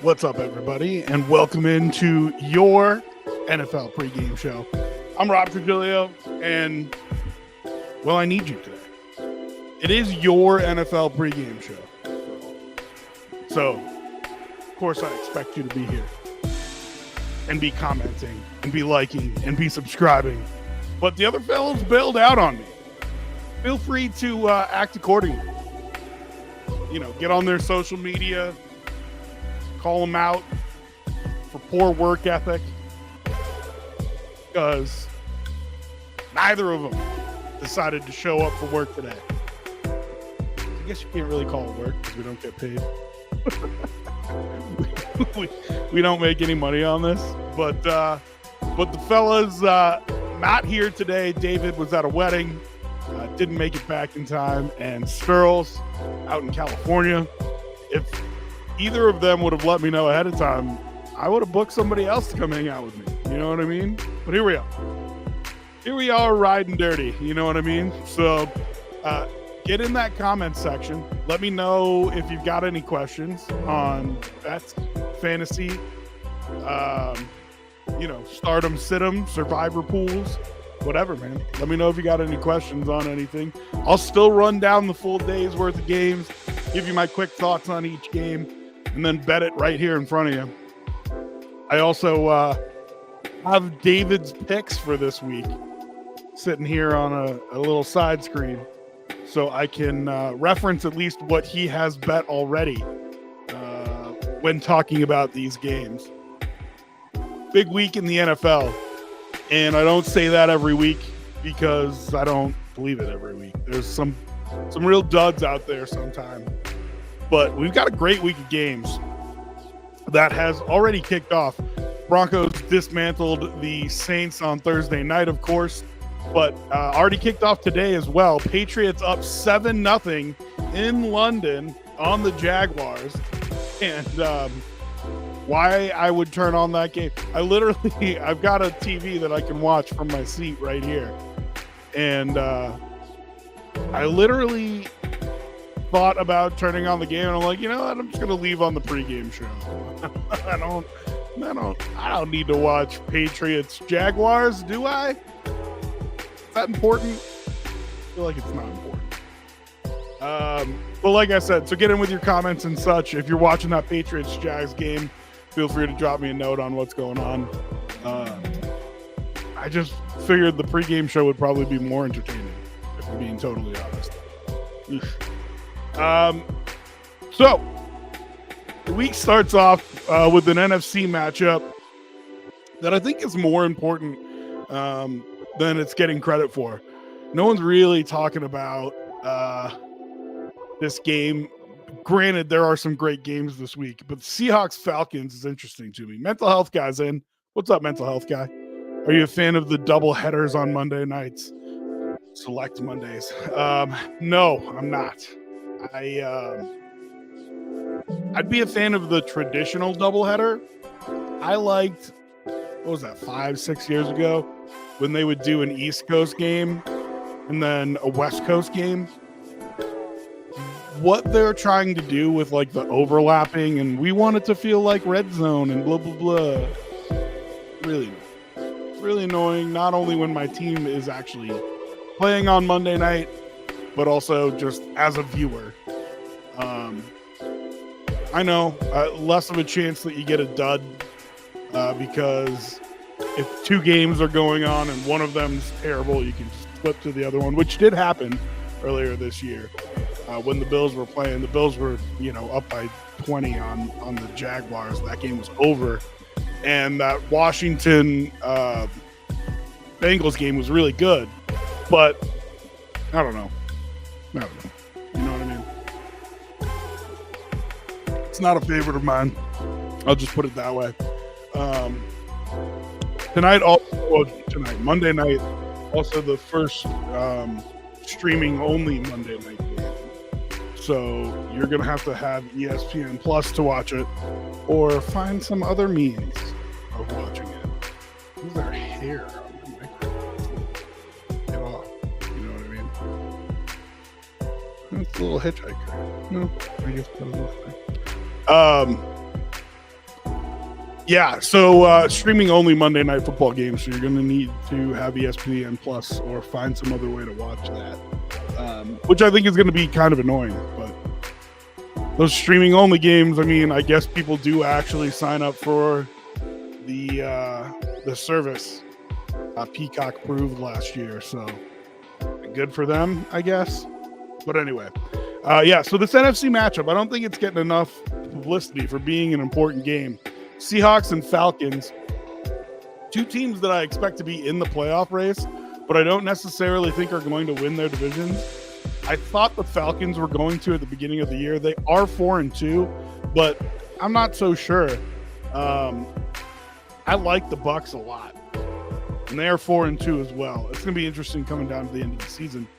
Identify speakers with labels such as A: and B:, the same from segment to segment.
A: What's up, everybody, and welcome into your NFL pregame show. I'm Rob Trujillo, and, well, I need you today. It is your NFL pregame show. So, of course, I expect you to be here and be commenting and be liking and be subscribing. But the other fellows bailed out on me. Feel free to act accordingly. You know, get on their social media, call them out for poor work ethic, because neither of them decided to show up for work today. I guess you can't really call it work because we don't get paid. we don't make any money on this, but the fellas not here today. David was at a wedding, didn't make it back in time, and Sterls out in California. If either of them would have let me know ahead of time, I would have booked somebody else to come hang out with me. You know what I mean? But here we are. Here we are riding dirty. You know what I mean? So get in that comment section. Let me know if you've got any questions on bets, fantasy, stardom, situm, survivor pools, whatever, man. Let me know if you got any questions on anything. I'll still run down the full day's worth of games, give you my quick thoughts on each game, and then bet it right here in front of you. I also have David's picks for this week sitting here on a little side screen, so I can reference at least what he has bet already when talking about these games. Big week in the NFL, and I don't say that every week because I don't believe it every week. There's some real duds out there sometimes. But we've got a great week of games that has already kicked off. Broncos dismantled the Saints on Thursday night, of course, but already kicked off today as well. Patriots up 7-0 in London on the Jaguars. And why I would turn on that game, I've got a TV that I can watch from my seat right here. And I literally thought about turning on the game, and I'm like, you know what? I'm just gonna leave on the pregame show. I don't need to watch Patriots Jaguars, do I? Is that important? I feel like it's not important. But like I said, so get in with your comments and such. If you're watching that Patriots Jags game, feel free to drop me a note on what's going on. I just figured the pregame show would probably be more entertaining, if I'm being totally honest. So the week starts off with an NFC matchup that I think is more important than it's getting credit for. No one's really talking about this game. Granted, there are some great games this week, but Seahawks-Falcons is interesting to me. Mental health guy's in. What's up, mental health guy? Are you a fan of the double headers on Monday nights? Select Mondays. No, I'm not. I'd be a fan of the traditional doubleheader. I liked, what was that, 5-6 years ago, when they would do an East Coast game and then a West Coast game. What they're trying to do with like the overlapping, and we want it to feel like red zone and blah blah blah. It's really annoying. Not only when my team is actually playing on Monday night, but also just as a viewer. I know less of a chance that you get a dud because if two games are going on and one of them's terrible, you can just flip to the other one, which did happen earlier this year when the Bills were playing. The Bills were, up by 20 on the Jaguars. That game was over, and that Washington Bengals game was really good, but I don't know. You know what I mean? It's not a favorite of mine. I'll just put it that way. Monday night, also the first streaming only Monday night game. So you're going to have ESPN Plus to watch it, or find some other means of watching it. Who's their hair on the microphone? Get off. You know what I mean? It's a little hitchhiker. No, I guess that was nothing. Yeah, so streaming only Monday Night Football games, so you're going to need to have ESPN Plus or find some other way to watch that, which I think is going to be kind of annoying. But those streaming only games, I mean, I guess people do actually sign up for the service. Peacock approved last year, so good for them, I guess. But anyway, so this NFC matchup, I don't think it's getting enough publicity for being an important game. Seahawks and Falcons, two teams that I expect to be in the playoff race, but I don't necessarily think are going to win their divisions. I thought the Falcons were going to at the beginning of the year. They are 4-2, but I'm not so sure. I like the Bucks a lot, and they are 4-2 as well. It's going to be interesting coming down to the end of the season.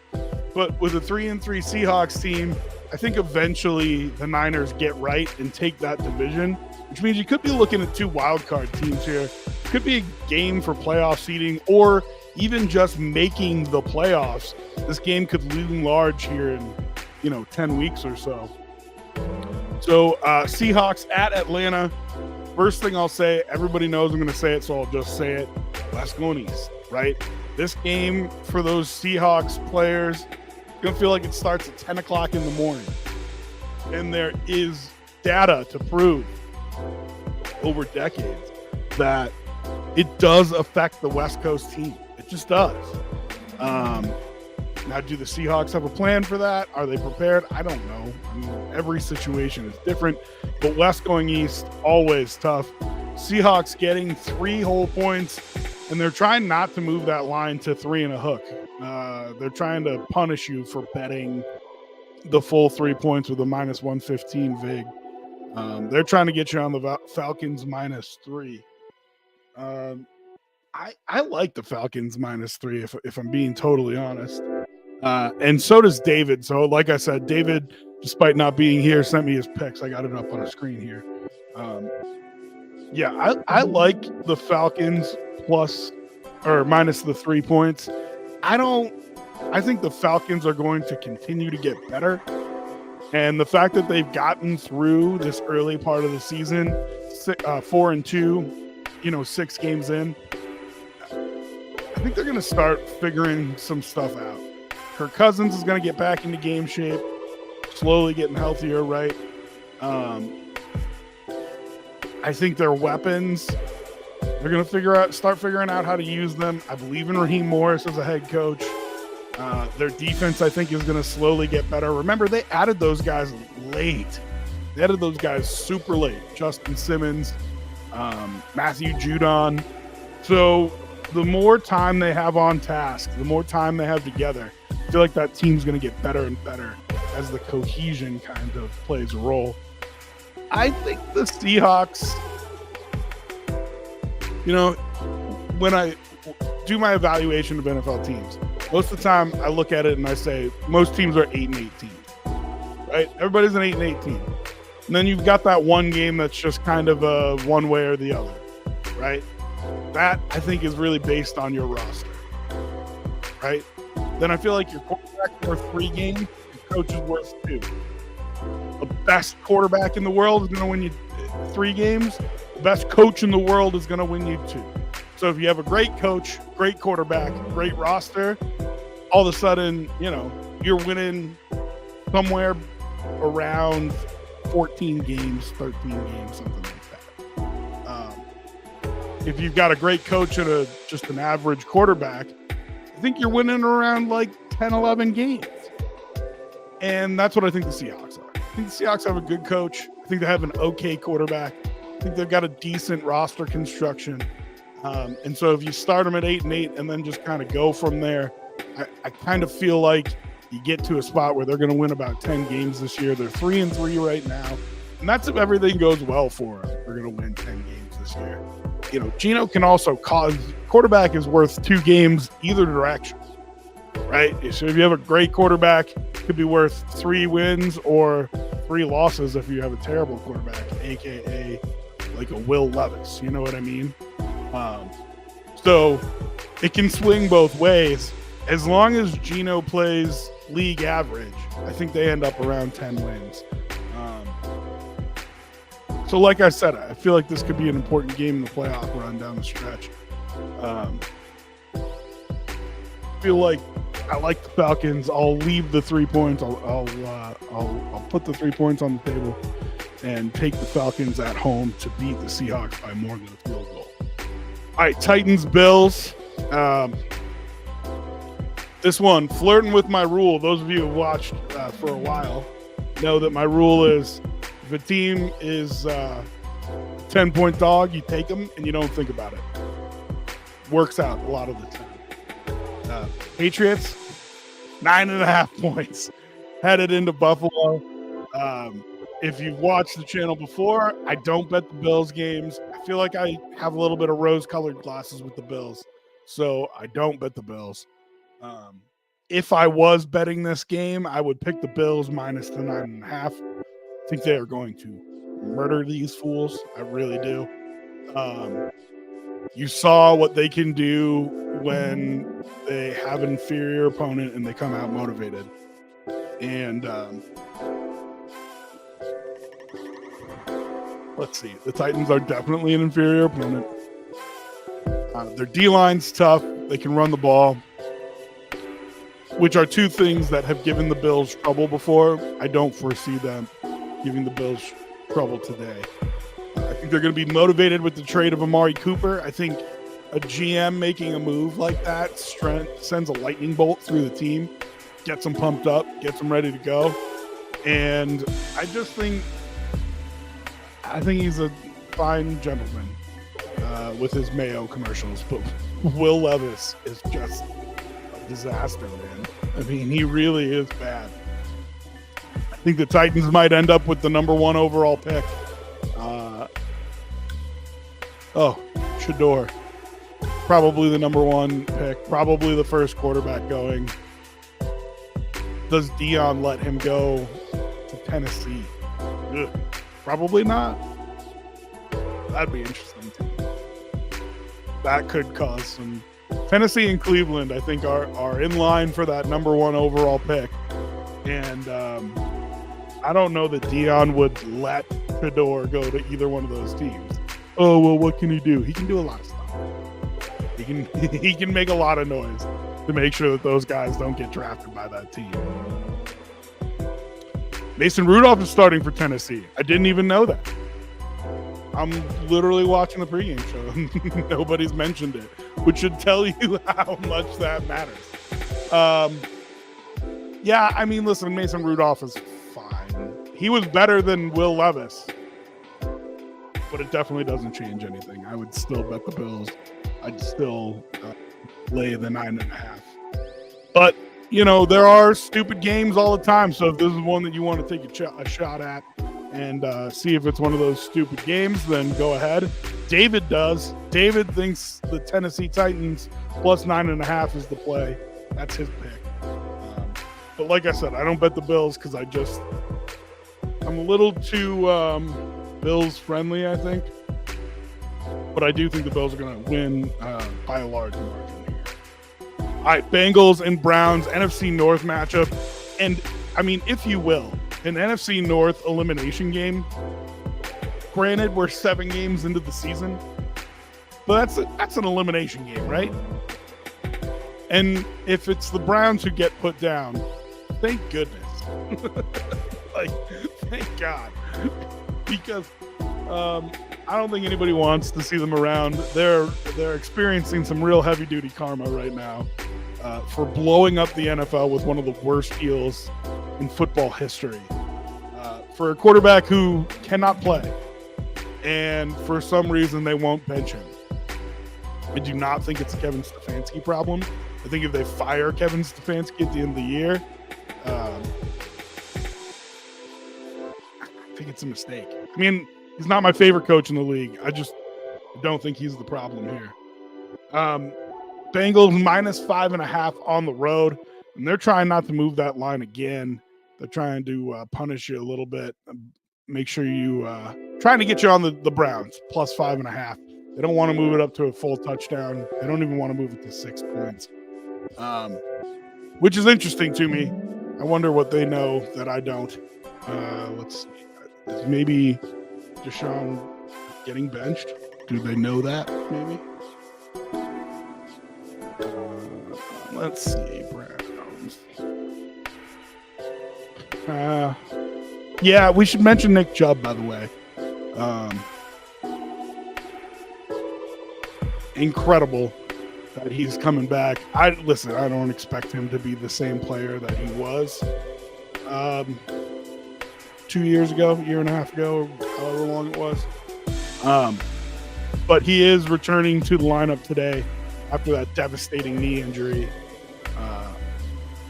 A: But with a 3-3 Seahawks team, I think eventually the Niners get right and take that division, which means you could be looking at two wildcard teams here. Could be a game for playoff seeding or even just making the playoffs. This game could loom large here in 10 weeks or so. So Seahawks at Atlanta. First thing I'll say, everybody knows I'm going to say it, so I'll just say it. West going east, right? This game for those Seahawks players, going to feel like it starts at 10 o'clock in the morning. And there is data to prove over decades that it does affect the West Coast team. It just does. Now, do the Seahawks have a plan for that? Are they prepared? I don't know. I mean, every situation is different, but West going east, always tough. Seahawks getting 3 whole points, and they're trying not to move that line to 3 and a hook. They're trying to punish you for betting the full 3 points with a minus 115 vig. They're trying to get you on the Falcons -3. I like the Falcons -3 if I'm being totally honest. And so does David. So like I said, David, despite not being here, sent me his picks. I got it up on a screen here. I like the Falcons minus the 3 points. I think the Falcons are going to continue to get better. And the fact that they've gotten through this early part of the season, 4-2, 6 games in, I think they're going to start figuring some stuff out. Kirk Cousins is going to get back into game shape, slowly getting healthier, right? I think their weapons, they're going to start figuring out how to use them. I believe in Raheem Morris as a head coach. Their defense, I think, is going to slowly get better. Remember, they added those guys late. They added those guys super late. Justin Simmons, Matthew Judon. So the more time they have on task, the more time they have together, I feel like that team's going to get better and better as the cohesion kind of plays a role. I think the Seahawks, when I do my evaluation of NFL teams, most of the time I look at it and I say most teams are 8-8 teams, right? Everybody's an 8-8 team. And then you've got that one game that's just kind of a one way or the other, right? That, I think, is really based on your roster, right? Then I feel like your quarterback's worth 3 games, your coach is worth 2. The best quarterback in the world is going to win you 3 games. The best coach in the world is going to win you 2. So if you have a great coach, great quarterback, great roster, all of a sudden, you're winning somewhere around 14 games, 13 games, something like that. If you've got a great coach and just an average quarterback, I think you're winning around like 10, 11 games. And that's what I think the Seahawks are. I think the Seahawks have a good coach. I think they have an okay quarterback. I think they've got a decent roster construction. And so if you start them at 8-8 and then just kind of go from there, I kind of feel like you get to a spot where they're going to win about 10 games this year. They're 3-3 right now. And that's if everything goes well for them. They're going to win 10 games this year. Geno can also quarterback is worth 2 games either direction, right? So if you have a great quarterback, it could be worth 3 wins or 3 losses if you have a terrible quarterback, AKA like a Will Levis. You know what I mean? So it can swing both ways. As long as Geno plays league average, I think they end up around 10 wins. So like I said, I feel like this could be an important game in the playoff run down the stretch. I feel like I like the Falcons. I'll leave the 3 points. I'll put the 3 points on the table and take the Falcons at home to beat the Seahawks by more than a field goal. All right, Titans, Bills. This one, flirting with my rule. Those of you who have watched for a while know that my rule is if a team is 10-point dog, you take them and you don't think about it. Works out a lot of the time. Patriots, 9.5 points. Headed into Buffalo. If you've watched the channel before, I don't bet the Bills games. I feel like I have a little bit of rose-colored glasses with the Bills, so I don't bet the Bills. If I was betting this game, I would pick the Bills minus the 9.5. I think they are going to murder these fools. I really do. You saw what they can do when they have an inferior opponent and they come out motivated. And let's see. The Titans are definitely an inferior opponent. Their D-line's tough. They can run the ball, which are two things that have given the Bills trouble before. I don't foresee them giving the Bills trouble today. I think they're going to be motivated with the trade of Amari Cooper. I think a GM making a move like that sends a lightning bolt through the team, gets them pumped up, gets them ready to go. And I think he's a fine gentleman with his Mayo commercials. But Will Levis is just a disaster, man. I mean, he really is bad. I think the Titans might end up with the number 1 overall pick. Shador. Probably the number 1 pick. Probably the first quarterback going. Does Dion let him go to Tennessee? Ugh. Probably not. That'd be interesting too. That could cause some. Tennessee and Cleveland, I think, are in line for that number 1 overall pick. And I don't know that Dion would let Shador go to either one of those teams. Oh, well, what can he do? He can do a lot of stuff. He can make a lot of noise to make sure that those guys don't get drafted by that team. Mason Rudolph is starting for Tennessee. I didn't even know that. I'm literally watching the pregame show. Nobody's mentioned it, which should tell you how much that matters. Yeah, I mean, listen, Mason Rudolph is fine. He was better than Will Levis, but it definitely doesn't change anything. I would still bet the Bills. I'd still lay the 9.5. But, you know, there are stupid games all the time. So if this is one that you want to take a shot at and see if it's one of those stupid games, then go ahead. David does. David thinks the Tennessee Titans plus 9.5 is the play. That's his pick. But like I said, I don't bet the Bills because I'm a little too Bills friendly, I think. But I do think the Bills are going to win by a large margin here. All right, Bengals and Browns, NFC North matchup. And, I mean, if you will, an NFC North elimination game. Granted, we're 7 games into the season. But that's an elimination game, right? And if it's the Browns who get put down, thank goodness. Thank God. Because I don't think anybody wants to see them around. They're experiencing some real heavy-duty karma right now for blowing up the NFL with one of the worst deals in football history. For a quarterback who cannot play, and for some reason they won't bench him. I do not think it's a Kevin Stefanski problem. I think if they fire Kevin Stefanski at the end of the year, I think it's a mistake. I mean, he's not my favorite coach in the league. I just don't think he's the problem here. Bengals minus 5.5 on the road, and they're trying not to move that line again. They're trying to punish you a little bit. Make sure you trying to get you on the Browns plus 5.5. They don't want to move it up to a full touchdown. They don't even want to move it to 6 points, which is interesting to me. I wonder what they know that I don't. Let's see. Maybe Deshaun getting benched? Do they know that? Maybe. Let's see, Browns. Yeah, we should mention Nick Chubb, by the way. Incredible that he's coming back. I don't expect him to be the same player that he was 2 years ago, year and a half ago, however long it was. But he is returning to the lineup today after that devastating knee injury.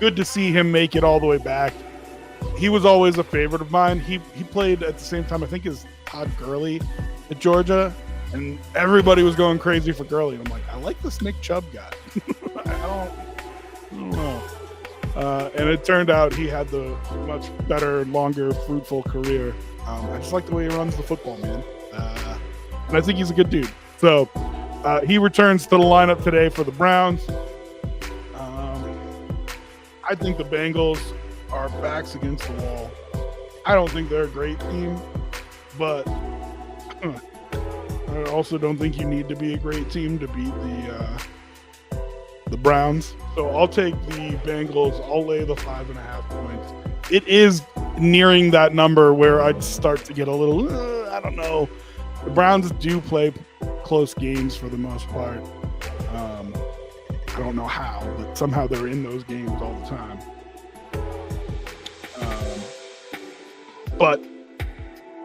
A: Good to see him make it all the way back. He was always a favorite of mine. He played at the same time, I think, as Todd Gurley at Georgia, and everybody was going crazy for Gurley. And I'm like, I like this Nick Chubb guy. I don't know. And it turned out he had the much better, longer, fruitful career. I just like the way he runs the football, man. And I think he's a good dude. So he returns to the lineup today for the Browns. I think the Bengals are backs against the wall. I don't think they're a great team, but I also don't think you need to be a great team to beat the Browns. So I'll take the Bengals. I'll lay the 5.5 points. It is nearing that number where I'd start to get a little, I don't know. The Browns do play close games for the most part. I don't know how, but somehow they're in those games all the time. But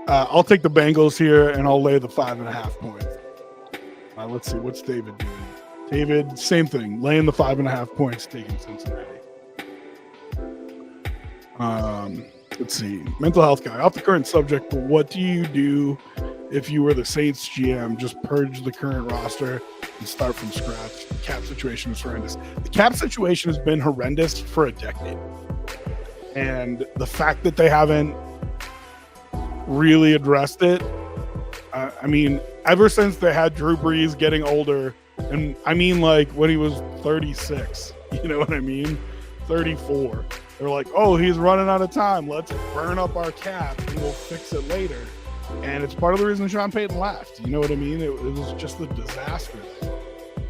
A: I'll take the Bengals here, and I'll lay the 5.5 points. Let's see, what's David doing? David, same thing, laying the 5.5 points, taking Cincinnati. Let's see, mental health guy. Off the current subject, but what do you do if you were the Saints GM? Just purge the current roster and start from scratch. The cap situation is horrendous. The cap situation has been horrendous for a decade. And the fact that they haven't really addressed it, I mean, ever since they had Drew Brees getting older, and I mean like when he was 36, you know what I mean? 34. They're like, oh, he's running out of time. Let's burn up our cap and we'll fix it later. And it's part of the reason Sean Payton left. You know what I mean? It was just a disaster.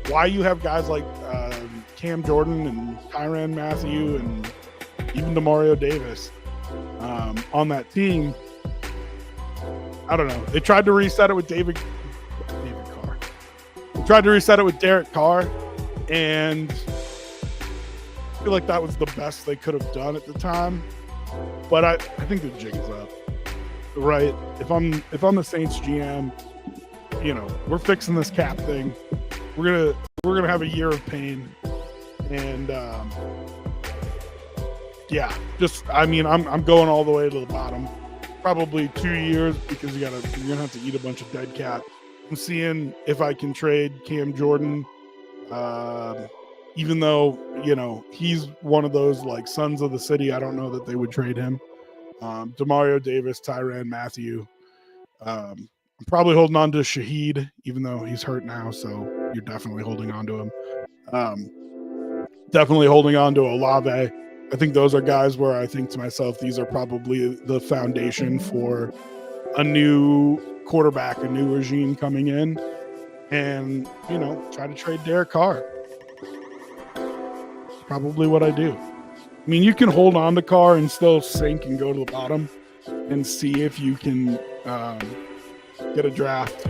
A: Why you have guys like Cam Jordan and Tyrann Mathieu and even Demario Davis on that team, I don't know. They tried to reset it with David Carr. They tried to reset it with Derek Carr, and I feel like that was the best they could have done at the time. But I think the jig is up. Right? If I'm the Saints GM, you know, we're fixing this cap thing. We're gonna have a year of pain, and yeah, just I mean, I'm going all the way to the bottom. Probably 2 years because you're gonna have to eat a bunch of dead cap. I'm seeing if I can trade Cam Jordan, even though, you know, he's one of those like sons of the city. I don't know that they would trade him. Demario Davis, Tyrann Mathieu. I'm probably holding on to Shaheed, even though he's hurt now. So you're definitely holding on to him. Definitely holding on to Olave. I think those are guys where I think to myself, these are probably the foundation for a new quarterback, a new regime coming in, and, you know, try to trade Derek Carr. Probably what I do. I mean, you can hold on to Carr and still sink and go to the bottom and see if you can get a draft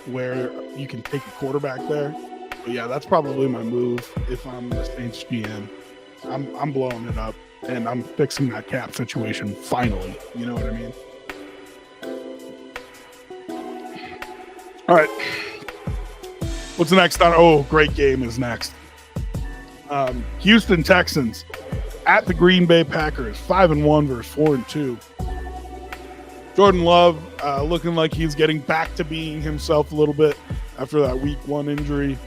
A: where you can take a quarterback there. But yeah, that's probably my move if I'm the Saints GM. I'm blowing it up, and I'm fixing that cap situation finally. You know what I mean? All right. What's next on? Oh, great game is next. Houston Texans at the Green Bay Packers, 5-1 versus 4-2. Jordan Love looking like he's getting back to being himself a little bit after that week 1 injury.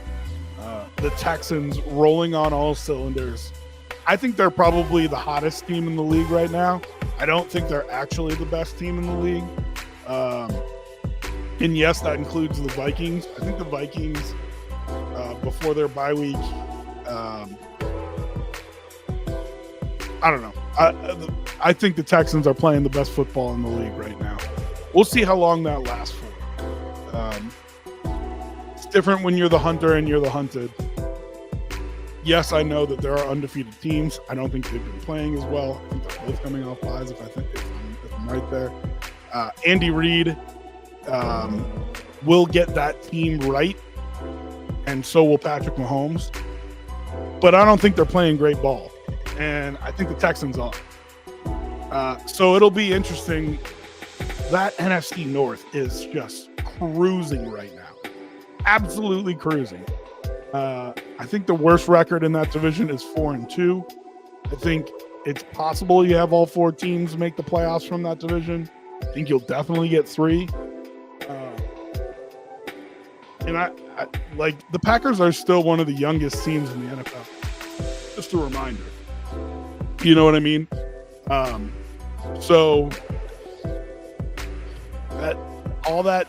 A: The Texans rolling on all cylinders. I think they're probably the hottest team in the league right now. I don't think they're actually the best team in the league. And yes, that includes the Vikings. I think the Vikings, before their bye week, I don't know. I think the Texans are playing the best football in the league right now. we'll see how long that lasts for. It's different when you're the hunter and you're the hunted. Yes, I know that there are undefeated teams. I don't think they've been playing as well. I think they're both coming off buys. If I'm right there, Andy Reid will get that team right, and so will Patrick Mahomes. But I don't think they're playing great ball, and I think the Texans are. So it'll be interesting. That NFC North is just cruising right now. Absolutely cruising. I think the worst record in that division is 4-2. I think it's possible you have all 4 teams make the playoffs from that division. I think you'll definitely get 3. And I like the Packers are still one of the youngest teams in the NFL. Just a reminder. You know what I mean? So that all that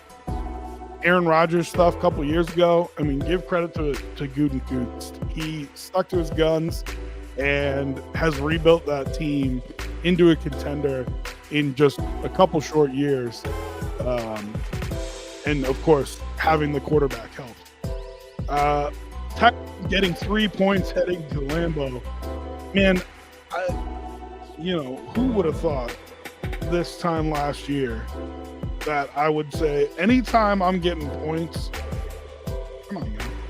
A: Aaron Rodgers stuff a couple years ago, I mean, give credit to Gutekunst. He stuck to his guns and has rebuilt that team into a contender in just a couple short years. And of course, having the quarterback helped. Getting 3 points heading to Lambeau, man. Who would have thought this time last year that I would say anytime I'm getting points,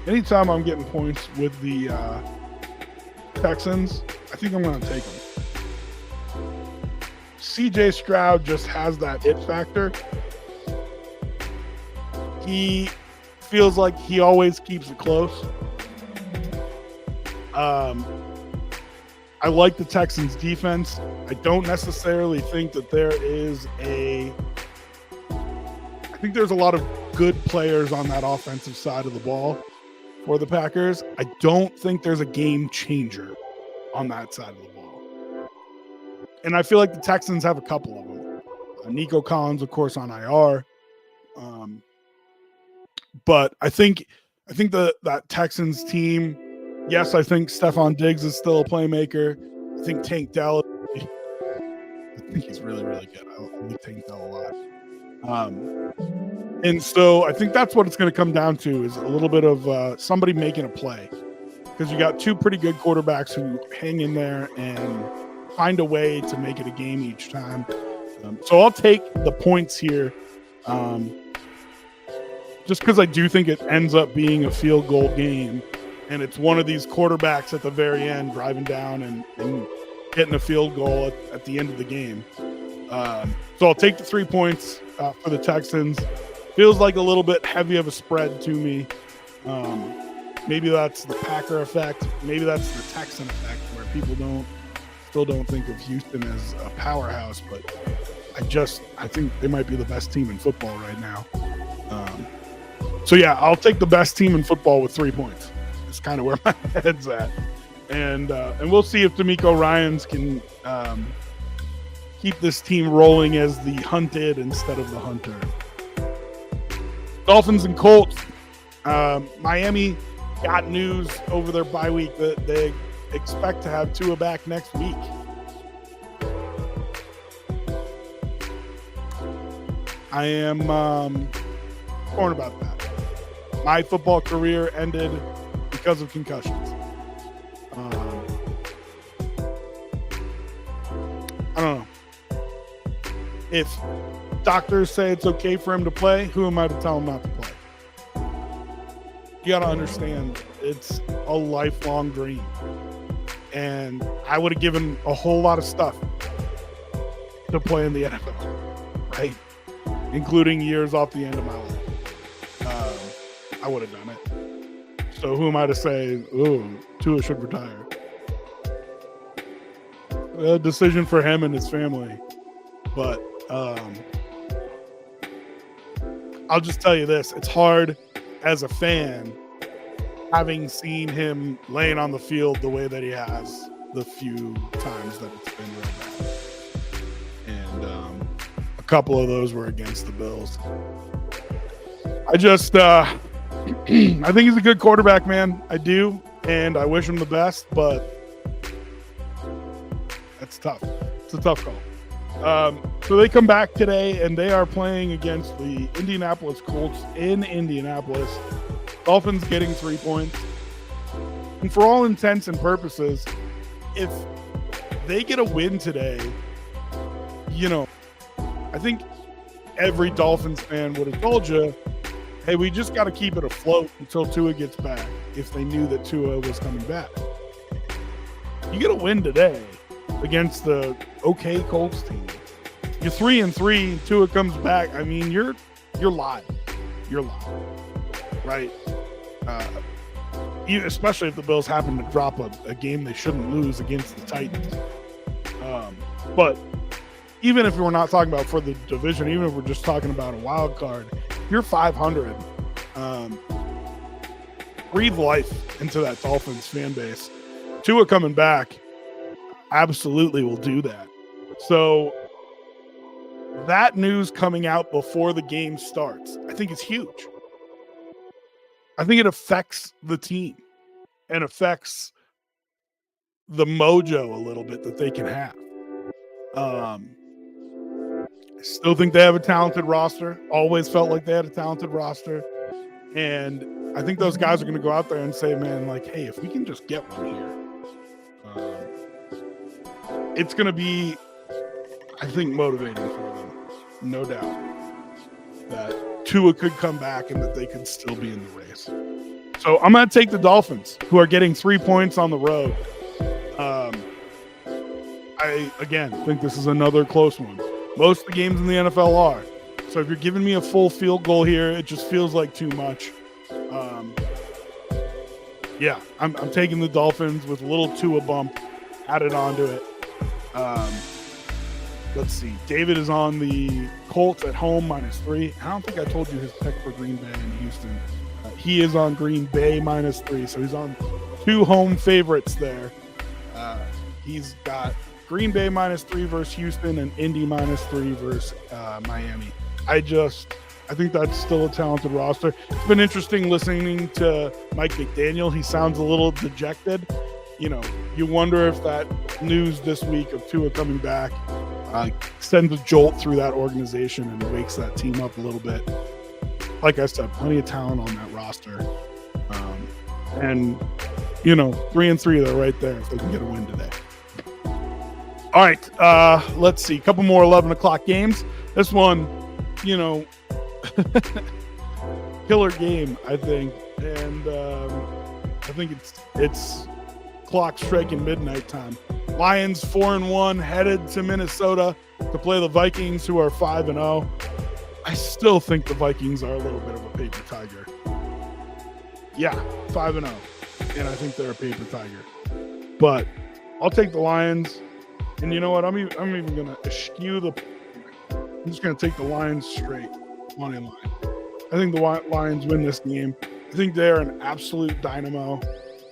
A: anytime I'm getting points with the Texans, I think I'm going to take them. CJ Stroud just has that it factor. He feels like he always keeps it close. I like the Texans defense. I don't necessarily think that I think there's a lot of good players on that offensive side of the ball for the Packers. I don't think there's a game changer on that side of the ball. And I feel like the Texans have a couple of them. Nico Collins, of course, on IR. But I think that Texans team, yes, I think Stephon Diggs is still a playmaker. I think Tank Dell, I think he's really, really good. I like Tank Dell a lot. And so I think that's what it's going to come down to is a little bit of somebody making a play. Because you got 2 pretty good quarterbacks who hang in there and find a way to make it a game each time. So I'll take the points here. Just because I do think it ends up being a field goal game. And it's one of these quarterbacks at the very end driving down and getting a field goal at the end of the game. So I'll take the 3 points for the Texans. Feels like a little bit heavy of a spread to me. Maybe that's the Packer effect. Maybe that's the Texan effect where people still don't think of Houston as a powerhouse. But I think they might be the best team in football right now. So yeah, I'll take the best team in football with 3 points. It's kind of where my head's at, and we'll see if DeMeco Ryans can keep this team rolling as the hunted instead of the hunter. Dolphins and Colts. Miami got news over their bye week that they expect to have Tua back next week. I am torn about that. My football career ended because of concussions. I don't know. If doctors say it's okay for him to play, who am I to tell him not to play? You got to understand, it's a lifelong dream. And I would have given a whole lot of stuff to play in the NFL, right? Including years off the end of my life. I would have done it. So who am I to say, Tua should retire? A decision for him and his family. But I'll just tell you this. It's hard as a fan having seen him laying on the field the way that he has the few times that it's been real bad. And a couple of those were against the Bills. I just I think he's a good quarterback, man. I do, and I wish him the best, but that's tough. It's a tough call. So they come back today, and they are playing against the Indianapolis Colts in Indianapolis. Dolphins getting 3 points. And for all intents and purposes, if they get a win today, I think every Dolphins fan would have told you, hey, we just got to keep it afloat until Tua gets back, if they knew that Tua was coming back. You get a win today against the okay Colts team. You're 3-3, Tua comes back. I mean, you're live. You're live, right? Especially if the Bills happen to drop a game they shouldn't lose against the Titans. But even if we're not talking about for the division, even if we're just talking about a wild card, you're 500. Breathe life into that Dolphins fan base. Tua coming back absolutely will do that. So that news coming out before the game starts, I think is huge. I think it affects the team and affects the mojo a little bit that they can have. I still think they have a talented roster. Always felt like they had a talented roster. And I think those guys are going to go out there and say, man, like, hey, if we can just get one here, it's going to be, I think, motivating for them. No doubt that Tua could come back and that they could still be in the race. So I'm going to take the Dolphins, who are getting 3 points on the road. I, again, think this is another close one. Most of the games in the NFL are. So if you're giving me a full field goal here, it just feels like too much. I'm taking the Dolphins with a little Tua bump added onto it. Let's see. David is on the Colts at home -3. I don't think I told you his pick for Green Bay and Houston. He is on Green Bay -3, so he's on 2 home favorites there. He's got Green Bay -3 versus Houston and Indy -3 versus Miami. I think that's still a talented roster. It's been interesting listening to Mike McDaniel. He sounds a little dejected. You wonder if that news this week of Tua coming back sends a jolt through that organization and wakes that team up a little bit. Like I said, plenty of talent on that roster. And 3-3, they're right there if they can get a win today. All right, let's see. A couple more 11 o'clock games. This one, killer game, I think. And I think it's clock striking midnight time. Lions 4-1 headed to Minnesota to play the Vikings, who are 5-0. I still think the Vikings are a little bit of a paper tiger. Yeah, 5-0. And I think they're a paper tiger. But I'll take the Lions. And you know what? I'm even going to eschew I'm just going to take the Lions straight, money line. I think the Lions win this game. I think they're an absolute dynamo.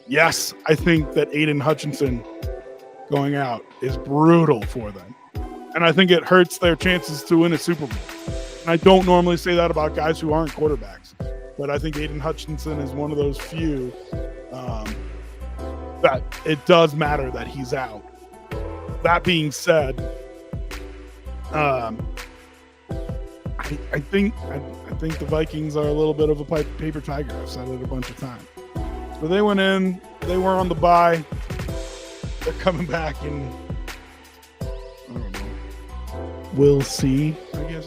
A: Yes, I think that Aiden Hutchinson going out is brutal for them. And I think it hurts their chances to win a Super Bowl. And I don't normally say that about guys who aren't quarterbacks. But I think Aiden Hutchinson is one of those few that it does matter that he's out. That being said, I think the Vikings are a little bit of a paper tiger. I've said it a bunch of times. So they went in. They were on the bye. They're coming back, and I don't know. We'll see, I guess.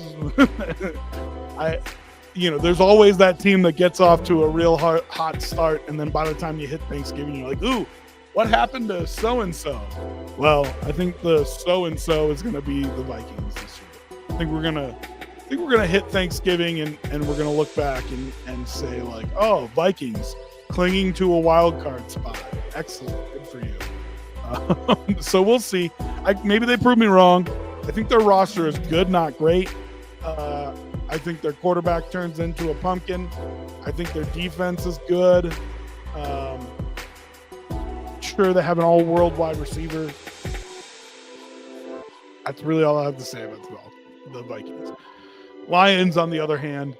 A: There's always that team that gets off to a real hot start, and then by the time you hit Thanksgiving, you're like, ooh, what happened to so-and-so? Well, I think the so-and-so is going to be the Vikings this year. I think we're going to hit Thanksgiving and we're going to look back and say, like, oh, Vikings clinging to a wild card spot. Excellent. Good for you. So we'll see. Maybe they prove me wrong. I think their roster is good, not great. I think their quarterback turns into a pumpkin. I think their defense is good. Sure, they have an all-world wide receiver. That's really all I have to say about the Vikings. Lions, on the other hand,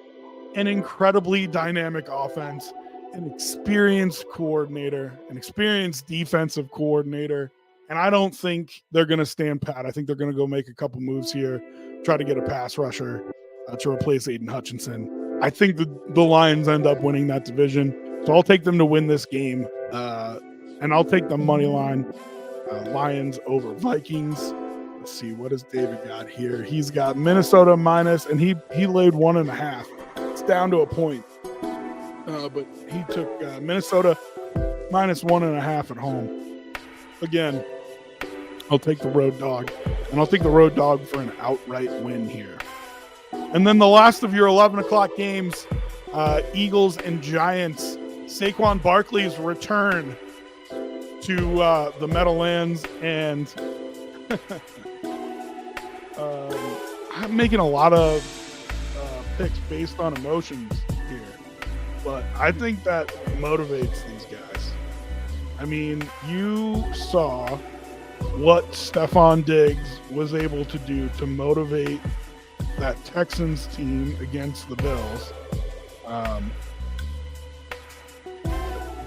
A: an incredibly dynamic offense, an experienced coordinator, an experienced defensive coordinator, And I don't think they're going to stand pat. I think they're going to go make a couple moves here, try to get a pass rusher to replace Aiden Hutchinson. I think the Lions end up winning that division. So I'll take them to win this game. And I'll take the money line Lions over Vikings. Let's see, what has David got here? He's got Minnesota minus, and he laid 1.5. It's down to a point. But he took Minnesota minus 1.5 at home. Again, I'll take the road dog, and I'll take the road dog for an outright win here. And then the last of your 11 o'clock games, Eagles and Giants. Saquon Barkley's return to the Meadowlands, and I'm making a lot of picks based on emotions here, but I think that motivates these guys. I mean, you saw what Stephon Diggs was able to do to motivate that Texans team against the Bills.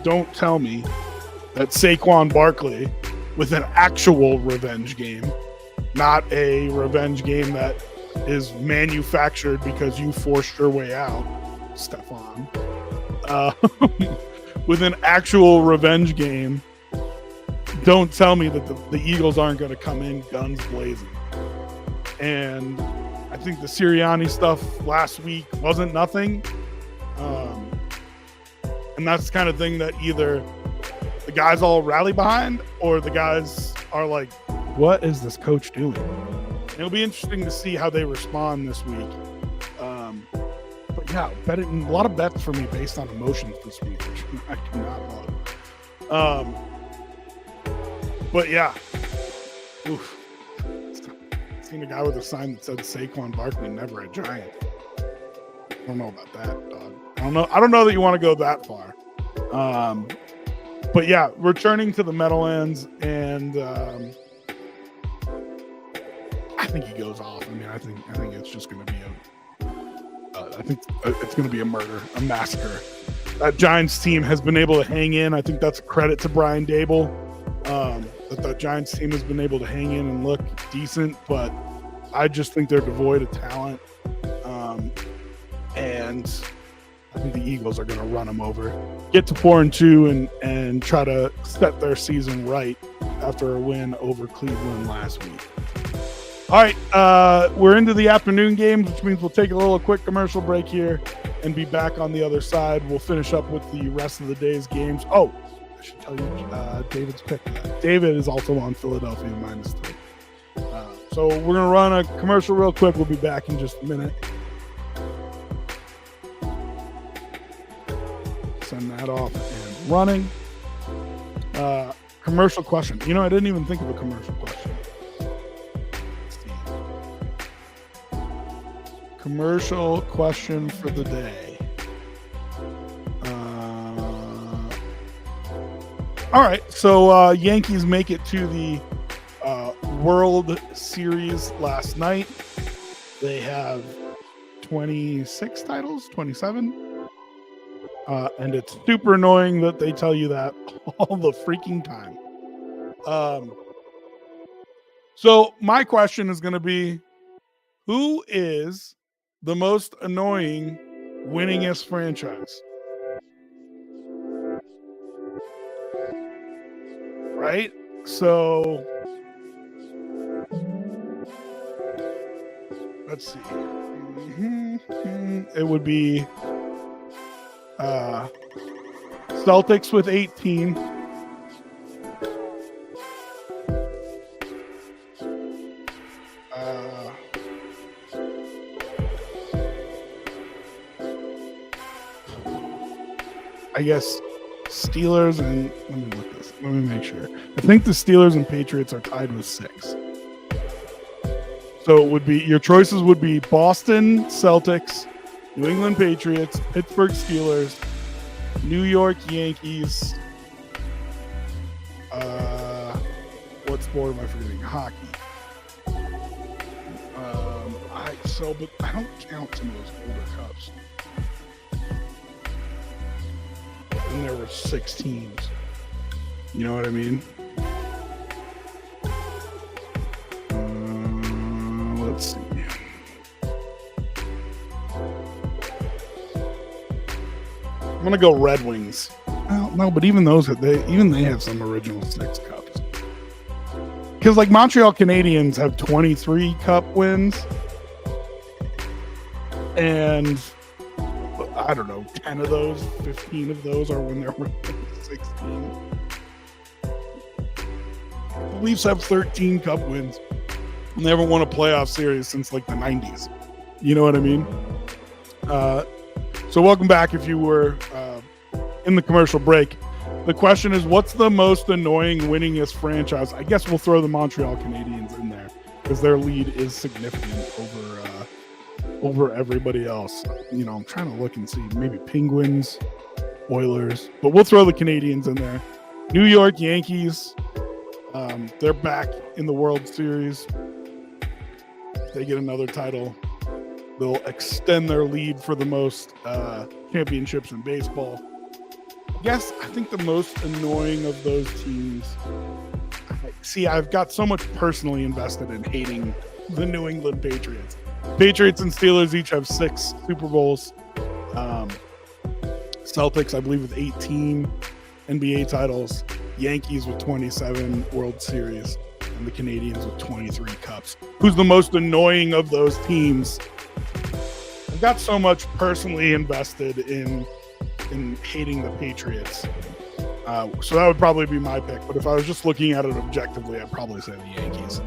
A: Don't tell me that Saquon Barkley, with an actual revenge game, not a revenge game that is manufactured because you forced your way out, Stephon, with an actual revenge game, don't tell me that the Eagles aren't going to come in guns blazing. And I think the Sirianni stuff last week wasn't nothing. And that's the kind of thing that either the guys all rally behind or the guys are like, what is this coach doing? And it'll be interesting to see how they respond this week. But yeah, betting a lot of bets for me based on emotions this week, which I cannot love. But yeah, oof. Seen a guy with a sign that said Saquon Barkley, never a Giant. I don't know about that, dog. I don't know that you want to go that far. But yeah, returning to the Meadowlands, and I think he goes off. I mean, I think it's just going to be it's going to be a murder, a massacre. That Giants team has been able to hang in. I think that's a credit to Brian Dable. That Giants team has been able to hang in and look decent, but I just think they're devoid of talent. And I think the Eagles are going to run them over, get to 4-2, and try to set their season right after a win over Cleveland last week. All right, we're into the afternoon games, which means we'll take a little quick commercial break here and be back on the other side. We'll finish up with the rest of the day's games. Oh, I should tell you David's pick. David is also on Philadelphia -3. So we're going to run a commercial real quick. We'll be back in just a minute. Send that off and running. Commercial question. You know, I didn't even think of a commercial question. Let's see. Commercial question for the day. All right. So Yankees make it to the World Series last night. They have 26 titles, 27. And it's super annoying that they tell you that all the freaking time. So my question is going to be, who is the most annoying winningest franchise? Right? So let's see. It would be Celtics with 18. I guess Steelers and let me look this. Let me make sure. I think the Steelers and Patriots are tied with 6. So it would be, your choices would be Boston Celtics, New England Patriots, Pittsburgh Steelers, New York Yankees. What sport am I forgetting? Hockey. But I don't count some of those older cups. And there were 6 teams. You know what I mean? gonna go Red Wings. Well, no, but even they have some original 6 cups. Because like Montreal Canadiens have 23 cup wins, and I don't know, 10 of those, 15 of those are when they're winning 16. The Leafs have 13 cup wins. They haven't won a playoff series since like the 90s. You know what I mean? So welcome back if you were in the commercial break. The question is, what's the most annoying winningest franchise? I guess we'll throw the Montreal Canadiens in there because their lead is significant over everybody else. You know, I'm trying to look and see. Maybe Penguins, Oilers. But we'll throw the Canadiens in there. New York Yankees. They're back in the World Series. If they get another title, they'll extend their lead for the most championships in baseball. I think the most annoying of those teams. See, I've got so much personally invested in hating the New England Patriots. Patriots and Steelers each have 6 Super Bowls. Celtics, I believe, with 18 NBA titles. Yankees with 27 World Series. And the Canadians with 23 cups. Who's the most annoying of those teams? I've got so much personally invested in hating the Patriots. So that would probably be my pick. But if I was just looking at it objectively, I'd probably say the Yankees.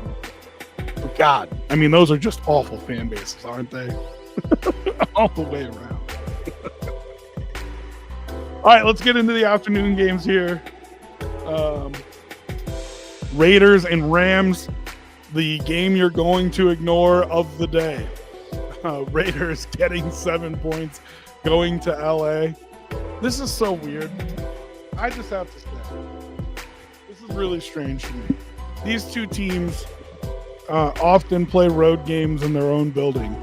A: But God, I mean, those are just awful fan bases, aren't they? All the way around. All right, let's get into the afternoon games here. Raiders and Rams, the game you're going to ignore of the day. Raiders getting 7 points, going to LA. This is so weird. I just have to say, this is really strange to me. These two teams often play road games in their own building.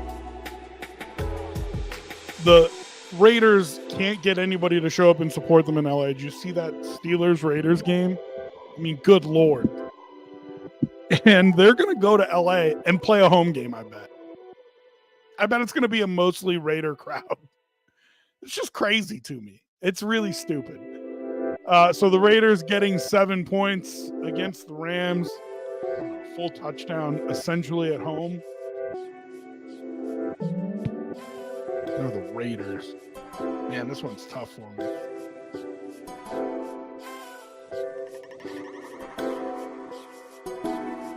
A: The Raiders can't get anybody to show up and support them in LA. Did you see that Steelers-Raiders game? I mean, good Lord. And they're going to go to LA and play a home game, I bet. I bet it's going to be a mostly Raider crowd. It's just crazy to me. It's really stupid. So the Raiders getting 7 points against the Rams. Full touchdown, essentially at home. They're the Raiders. Man, this one's tough for me.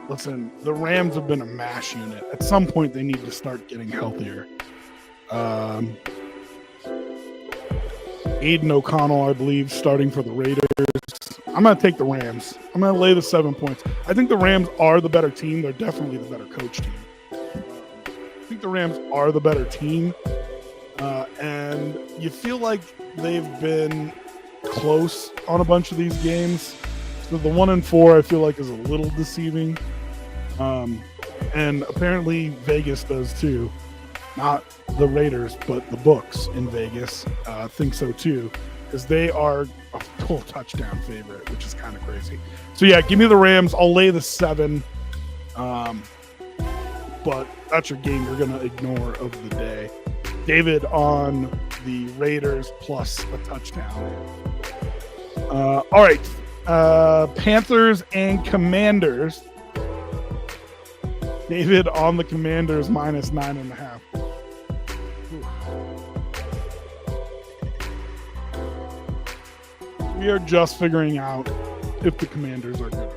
A: Listen, the Rams have been a mash unit. At some point, they need to start getting healthier. Aiden O'Connell, I believe, starting for the Raiders. I'm going to take the Rams. I'm going to lay the 7 points. I think the Rams are the better team. They're definitely the better coach team. I think the Rams are the better team. And you feel like they've been close on a bunch of these games. So the 1-4, I feel like, is a little deceiving. And apparently Vegas does too. Not the Raiders, but the books in Vegas think so too, because they are a full touchdown favorite, which is kind of crazy. So yeah, give me the Rams. I'll lay the 7. But that's your game you're going to ignore of the day. David on the Raiders plus a touchdown. All right. Panthers and Commanders. David on the Commanders minus 9.5. We are just figuring out if the Commanders are good.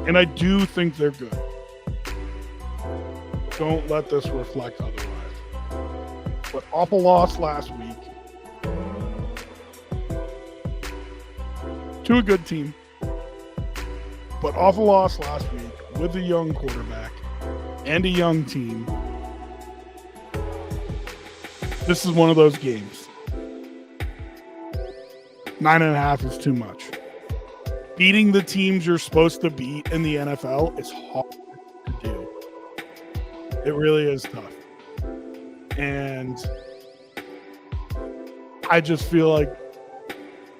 A: And I do think they're good. Don't let this reflect otherwise. But awful loss last week to a good team. But awful loss last week with a young quarterback and a young team. This is one of those games. 9.5 is too much. Beating the teams you're supposed to beat in the NFL is hard to do. It really is tough. And I just feel like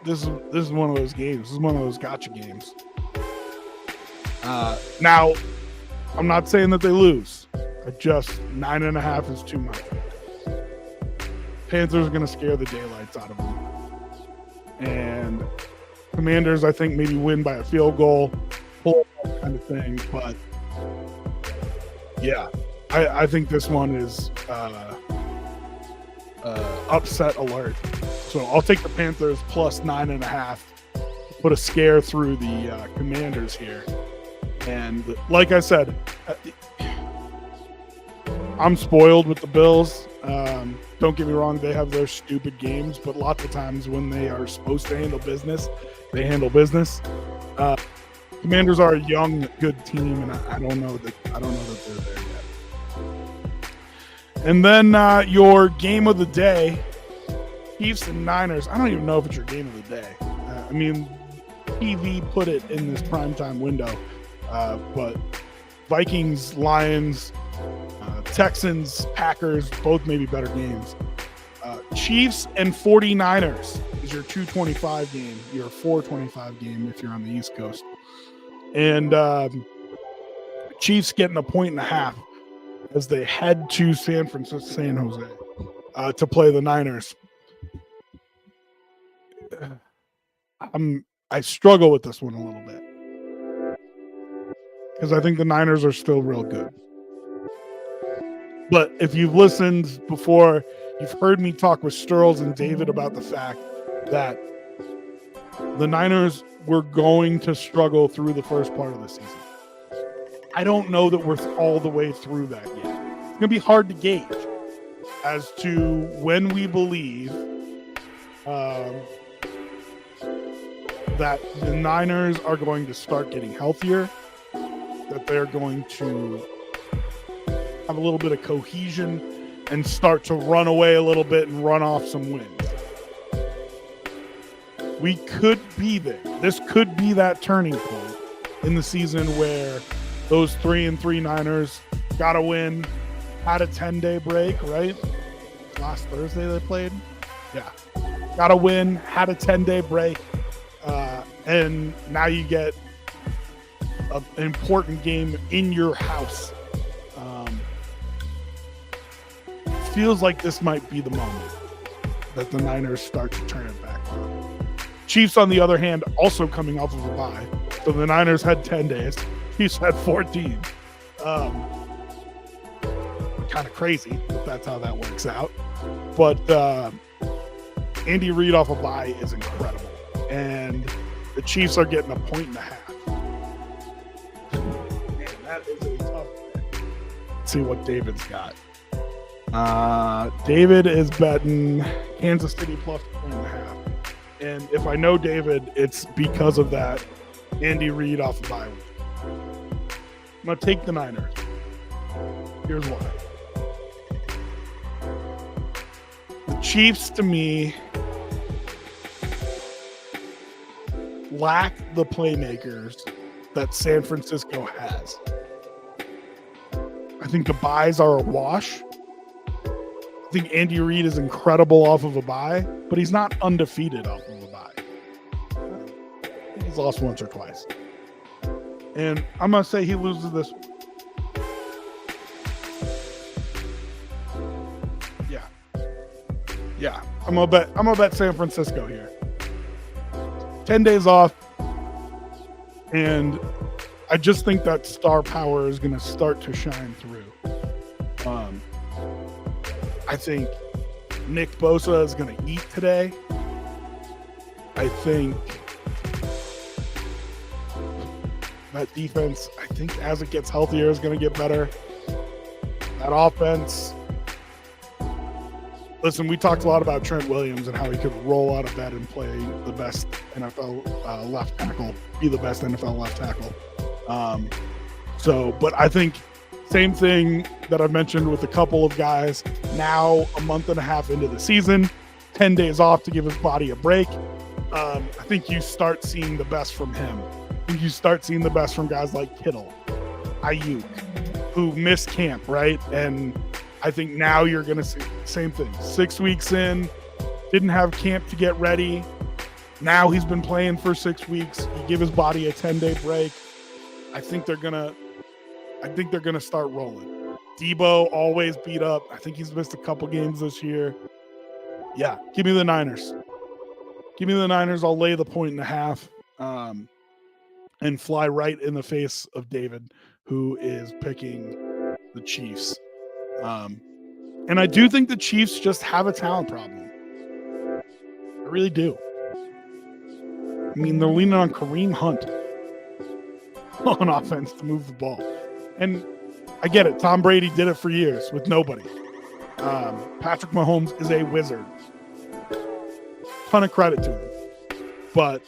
A: this is one of those games. This is one of those gotcha games. Now, I'm not saying that they lose. 9.5 is too much. Panthers are going to scare the daylights out of them. And Commanders, I think, maybe win by a field goal, pull kind of thing. But yeah, I think this one is upset alert. So I'll take the Panthers plus 9.5. Put a scare through the Commanders here. And like I said, I'm spoiled with the Bills. Don't get me wrong, they have their stupid games, but lots of times when they are supposed to handle business, they handle business. Commanders are a young, good team, and I don't know that they're there yet. And then your game of the day, Chiefs and Niners. I don't even know if it's your game of the day. I mean, TV put it in this primetime window, but Vikings, Lions, Texans, Packers, both maybe better games. Chiefs and 49ers is your 225 game, your 425 game if you're on the East Coast. And Chiefs getting 1.5 as they head to San Jose to play the Niners. I struggle with this one a little bit because I think the Niners are still real good. But if you've listened before, you've heard me talk with Sturls and David about the fact that the Niners were going to struggle through the first part of the season. I don't know that we're all the way through that yet. It's going to be hard to gauge as to when we believe that the Niners are going to start getting healthier, that they're going to have a little bit of cohesion and start to run away a little bit and run off some wins. We could be there. This could be that turning point in the season where those 3-3 Niners got a win, had a 10-day break, right? Last Thursday they played. Yeah. Got a win, had a 10-day break, and now you get an important game in your house. Feels like this might be the moment that the Niners start to turn it back on. Chiefs, on the other hand, also coming off of a bye. So the Niners had 10 days. Chiefs had 14. Kind of crazy if that's how that works out. But Andy Reid off a bye is incredible. And the Chiefs are getting 1.5. Man, that is a tough one. Let's see what David's got. David is betting Kansas City plus 1.5. And if I know David, it's because of that Andy Reid off the bye week. I'm going to take the Niners. Here's why. The Chiefs, to me, lack the playmakers that San Francisco has. I think the buys are a wash. I think Andy Reid is incredible off of a bye, but he's not undefeated off of a bye. He's lost once or twice. And I'm going to say he loses this one. Yeah. I'm gonna bet San Francisco here. 10 days off. And I just think that star power is going to start to shine through. I think Nick Bosa is going to eat today. I think that defense, I think as it gets healthier, is going to get better. That offense. Listen, we talked a lot about Trent Williams and how he could roll out of bed and play the best NFL left tackle, be the best NFL left tackle. But I think same thing that I've mentioned with a couple of guys. Now, a month and a half into the season, 10 days off to give his body a break. I think you start seeing the best from him. I think you start seeing the best from guys like Kittle, Ayuk, who missed camp, right? And I think now you're going to see same thing. 6 weeks in, didn't have camp to get ready. Now he's been playing for 6 weeks. You give his body a 10-day break. I think they're gonna start rolling. Debo always beat up. I think he's missed a couple games this year. Yeah, give me the Niners. Give me the Niners. I'll lay the 1.5 and fly right in the face of David, who is picking the Chiefs. And I do think the Chiefs just have a talent problem. I really do. I mean, they're leaning on Kareem Hunt on offense to move the ball. And I get it. Tom Brady did it for years with nobody. Patrick Mahomes is a wizard. Ton of credit to him. But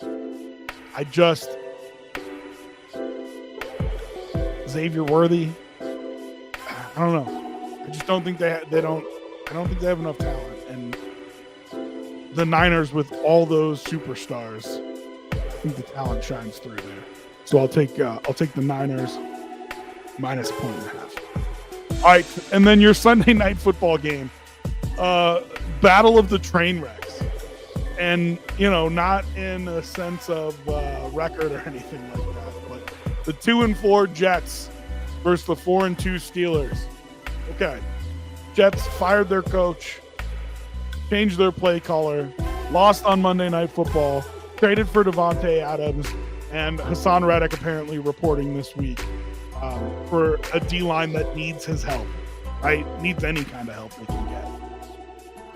A: Xavier Worthy, I don't know. I just don't think I don't think they have enough talent. And the Niners, with all those superstars, I think the talent shines through there. So I'll take the Niners minus 1.5. All right, and then your Sunday night football game, battle of the train wrecks, and not in a sense of record or anything like that, but the 2-4 Jets versus the 4-2 Steelers. Okay, Jets fired their coach, changed their play caller, lost on Monday Night Football, traded for Devontae Adams, and Hassan Reddick apparently reporting this week for a D-line that needs his help, right? Needs any kind of help they can get.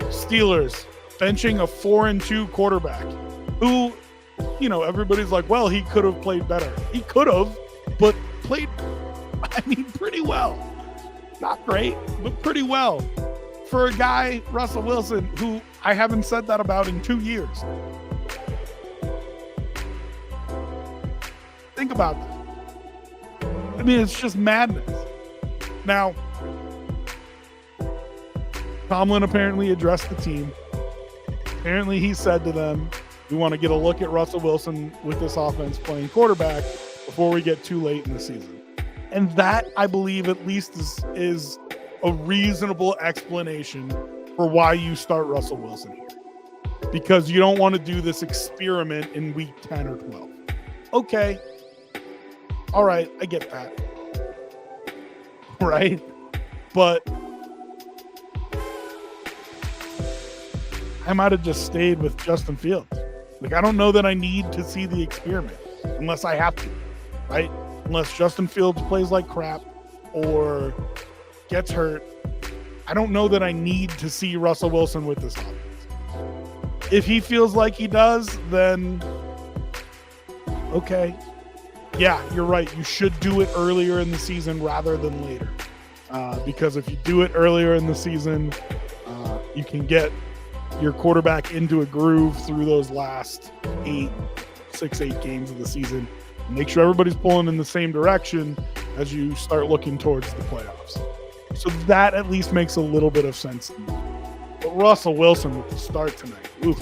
A: Steelers benching a 4-2 quarterback who, everybody's like, well, he could have played better. He could have, but played, pretty well. Not great, but pretty well. For a guy, Russell Wilson, who I haven't said that about in 2 years. Think about that. It's just madness. Now, Tomlin apparently addressed the team. Apparently he said to them, we want to get a look at Russell Wilson with this offense playing quarterback before we get too late in the season. And that, I believe, at least is a reasonable explanation for why you start Russell Wilson here. Because you don't want to do this experiment in week 10 or 12. Okay. All right, I get that. Right? But I might have just stayed with Justin Fields. I don't know that I need to see the experiment unless I have to, right? Unless Justin Fields plays like crap or gets hurt. I don't know that I need to see Russell Wilson with this offense. If he feels like he does, then okay. Yeah, you're right. You should do it earlier in the season rather than later. Because if you do it earlier in the season, you can get your quarterback into a groove through those last 8 games of the season. Make sure everybody's pulling in the same direction as you start looking towards the playoffs. So that at least makes a little bit of sense to me. But Russell Wilson with the start tonight. Oof.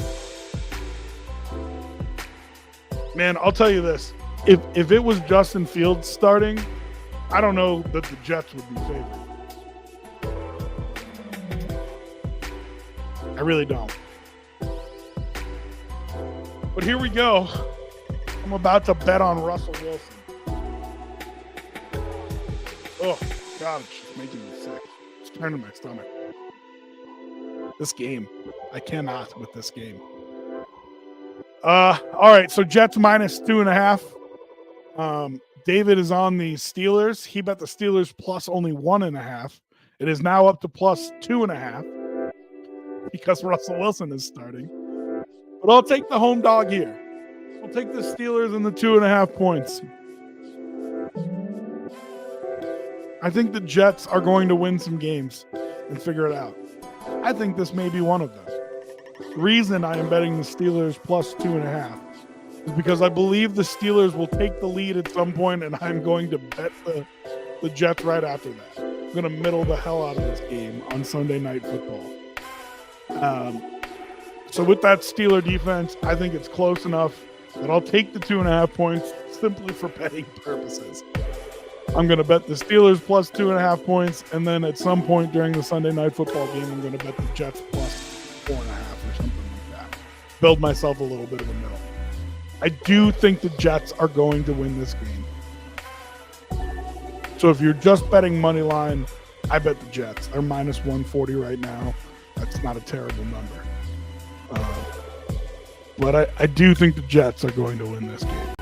A: Man, I'll tell you this. If it was Justin Fields starting, I don't know that the Jets would be favored. I really don't. But here we go. I'm about to bet on Russell Wilson. Oh, God, it's just making me sick. It's turning my stomach. This game. I cannot with this game. All right, so Jets minus 2.5. David is on the Steelers. He bet the Steelers plus only 1.5. It is now up to plus 2.5 because Russell Wilson is starting. But I'll take the home dog here. I'll take the Steelers and the 2.5 points. I think the Jets are going to win some games and figure it out. I think this may be one of them. The reason I am betting the Steelers plus 2.5 is because I believe the Steelers will take the lead at some point, and I'm going to bet the Jets right after that. I'm going to middle the hell out of this game on Sunday Night Football. So with that Steeler defense, I think it's close enough that I'll take the 2.5 points simply for betting purposes. I'm going to bet the Steelers plus 2.5 points, and then at some point during the Sunday Night Football game, I'm going to bet the Jets plus 4.5 or something like that. Build myself a little bit of a middle. I do think the Jets are going to win this game. So if you're just betting money line, I bet the Jets. They're minus 140 right now. That's not a terrible number. But I do think the Jets are going to win this game.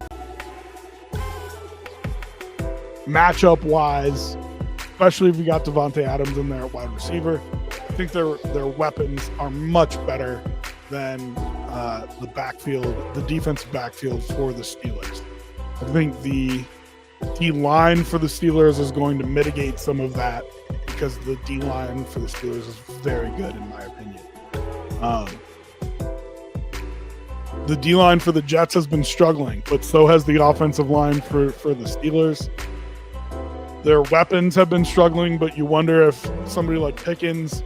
A: Matchup wise, especially if you got Devontae Adams in there at wide receiver, I think their weapons are much better than the backfield, the defensive backfield for the Steelers. I think the D-line for the Steelers is going to mitigate some of that because the D-line for the Steelers is very good, in my opinion. The D-line for the Jets has been struggling, but so has the offensive line for the Steelers. Their weapons have been struggling, but you wonder if somebody like Pickens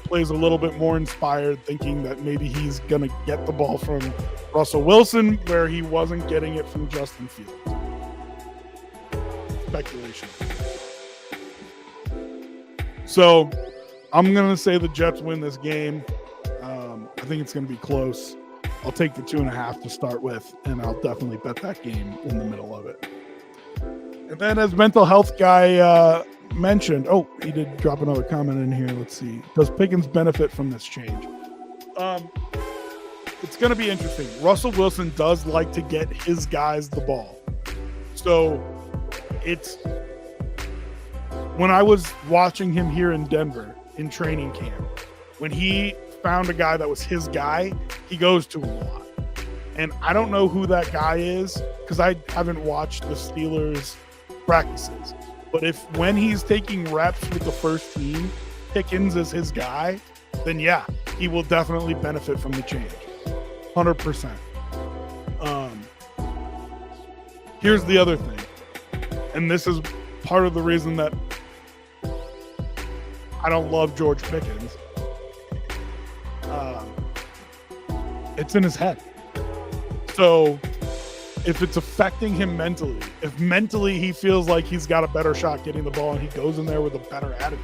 A: plays a little bit more inspired, thinking that maybe he's going to get the ball from Russell Wilson where he wasn't getting it from Justin Fields. Speculation. So I'm going to say the Jets win this game. I think it's going to be close. I'll take the 2.5 to start with, and I'll definitely bet that game in the middle of it. And then as mental health guy mentioned, he did drop another comment in here. Let's see. Does Pickens benefit from this change? It's going to be interesting. Russell Wilson does like to get his guys the ball. So it's when I was watching him here in Denver in training camp, when he found a guy that was his guy, he goes to him a lot. And I don't know who that guy is because I haven't watched the Steelers practices. But if when he's taking reps with the first team, Pickens is his guy, then yeah, he will definitely benefit from the change. 100%. Here's the other thing. And this is part of the reason that I don't love George Pickens. It's in his head. So if it's affecting him mentally, if mentally he feels like he's got a better shot getting the ball and he goes in there with a better attitude,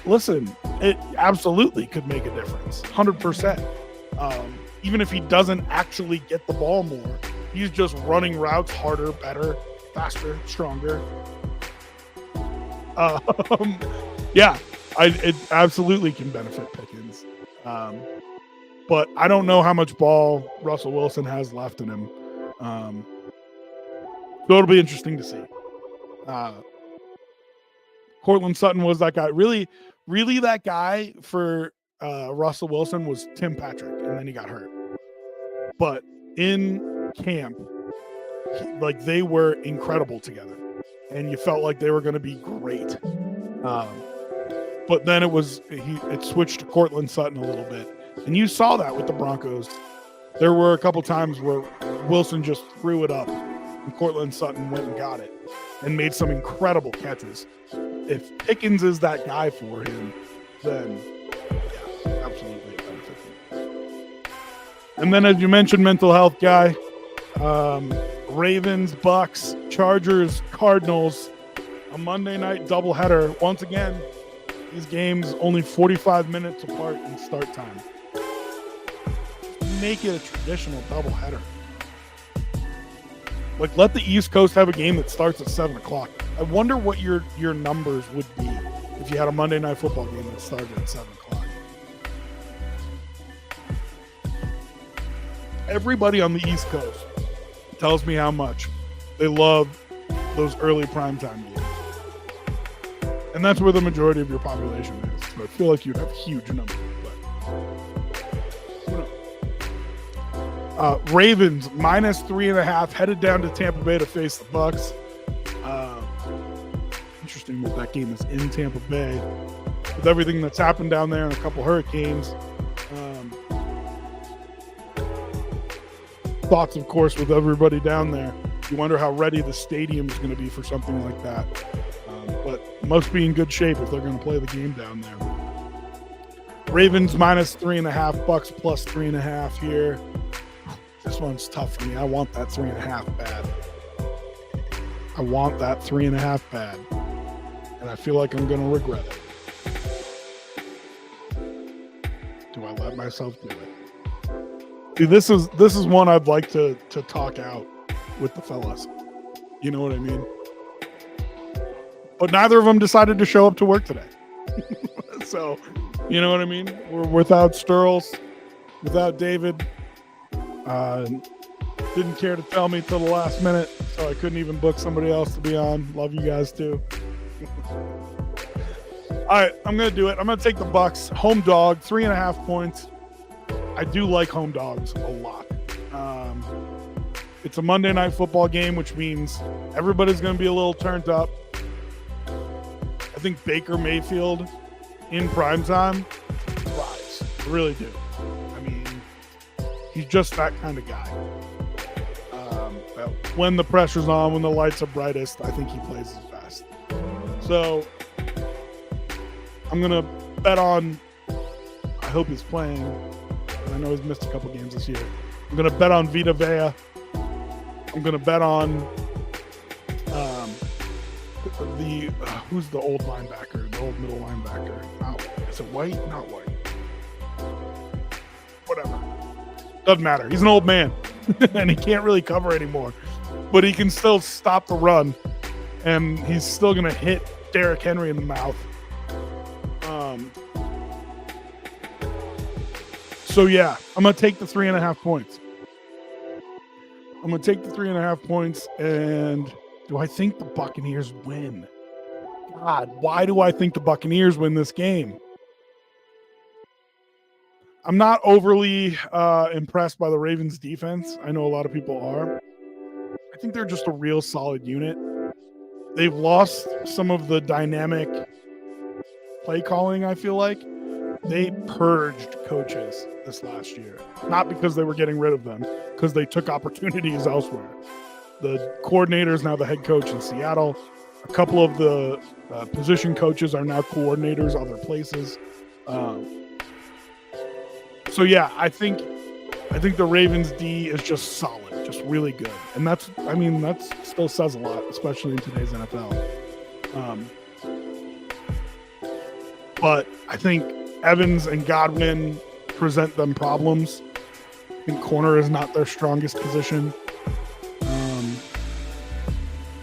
A: listen, it absolutely could make a difference. 100%. Even if he doesn't actually get the ball more, he's just running routes harder, better, faster, stronger. Yeah, it absolutely can benefit Pickens. But I don't know how much ball Russell Wilson has left in him. So it'll be interesting to see. Cortland Sutton was that guy. Really that guy for Russell Wilson was Tim Patrick, and then he got hurt. But in camp, they were incredible together, and you felt like they were going to be great. But then it switched to Cortland Sutton a little bit. And you saw that with the Broncos. There were a couple times where Wilson just threw it up and Cortland Sutton went and got it and made some incredible catches. If Pickens is that guy for him, then yeah, absolutely benefit him. And then as you mentioned, mental health guy, Ravens, Bucks, Chargers, Cardinals, a Monday night doubleheader. Once again, these games only 45 minutes apart in start time. Make it a traditional doubleheader. Let the East Coast have a game that starts at 7 o'clock. I wonder what your numbers would be if you had a Monday Night Football game that started at 7 o'clock. Everybody on the East Coast tells me how much they love those early primetime games. And that's where the majority of your population is. So I feel like you'd have huge numbers. Ravens minus 3.5 headed down to Tampa Bay to face the Bucks. Interesting that that game is in Tampa Bay with everything that's happened down there and a couple hurricanes. Thoughts, of course, with everybody down there. You wonder how ready the stadium is going to be for something like that. But must be in good shape if they're going to play the game down there. Ravens minus 3.5, Bucks plus 3.5 here. This one's tough for me. I want that 3.5 bad. I want that 3.5 bad. And I feel like I'm going to regret it. Do I let myself do it? See, this is one I'd like to talk out with the fellas. You know what I mean? But neither of them decided to show up to work today. So You know what I mean? We're without Sterls, without David. Didn't care to tell me till the last minute, so I couldn't even book somebody else to be on. Love you guys too. All right, I'm gonna do it. I'm gonna take the Bucks home dog, 3.5 points. I do like home dogs a lot. It's a Monday night football game, which means everybody's gonna be a little turned up. I think Baker Mayfield in primetime thrives. I really do. I mean, he's just that kind of guy. When the pressure's on, when the lights are brightest, I think he plays his best. So I'm going to bet on, I hope he's playing. I know he's missed a couple games this year. I'm going to bet on Vita Vea. I'm going to bet on who's the old linebacker, the old middle linebacker. Is it White? Not White. Whatever. Doesn't matter. He's an old man, and he can't really cover anymore. But he can still stop the run, and he's still going to hit Derrick Henry in the mouth. So, yeah, I'm going to take the 3.5 points. I'm going to take the 3.5 points, and do I think the Buccaneers win? God, why do I think the Buccaneers win this game? I'm not overly impressed by the Ravens defense. I know a lot of people are. I think they're just a real solid unit. They've lost some of the dynamic play calling, I feel like. They purged coaches this last year. Not because they were getting rid of them, because they took opportunities elsewhere. The coordinator is now the head coach in Seattle. A couple of the position coaches are now coordinators other places. So yeah, I think the Ravens D is just solid, just really good, and that's still says a lot, especially in today's NFL. But I think Evans and Godwin present them problems. I think corner is not their strongest position.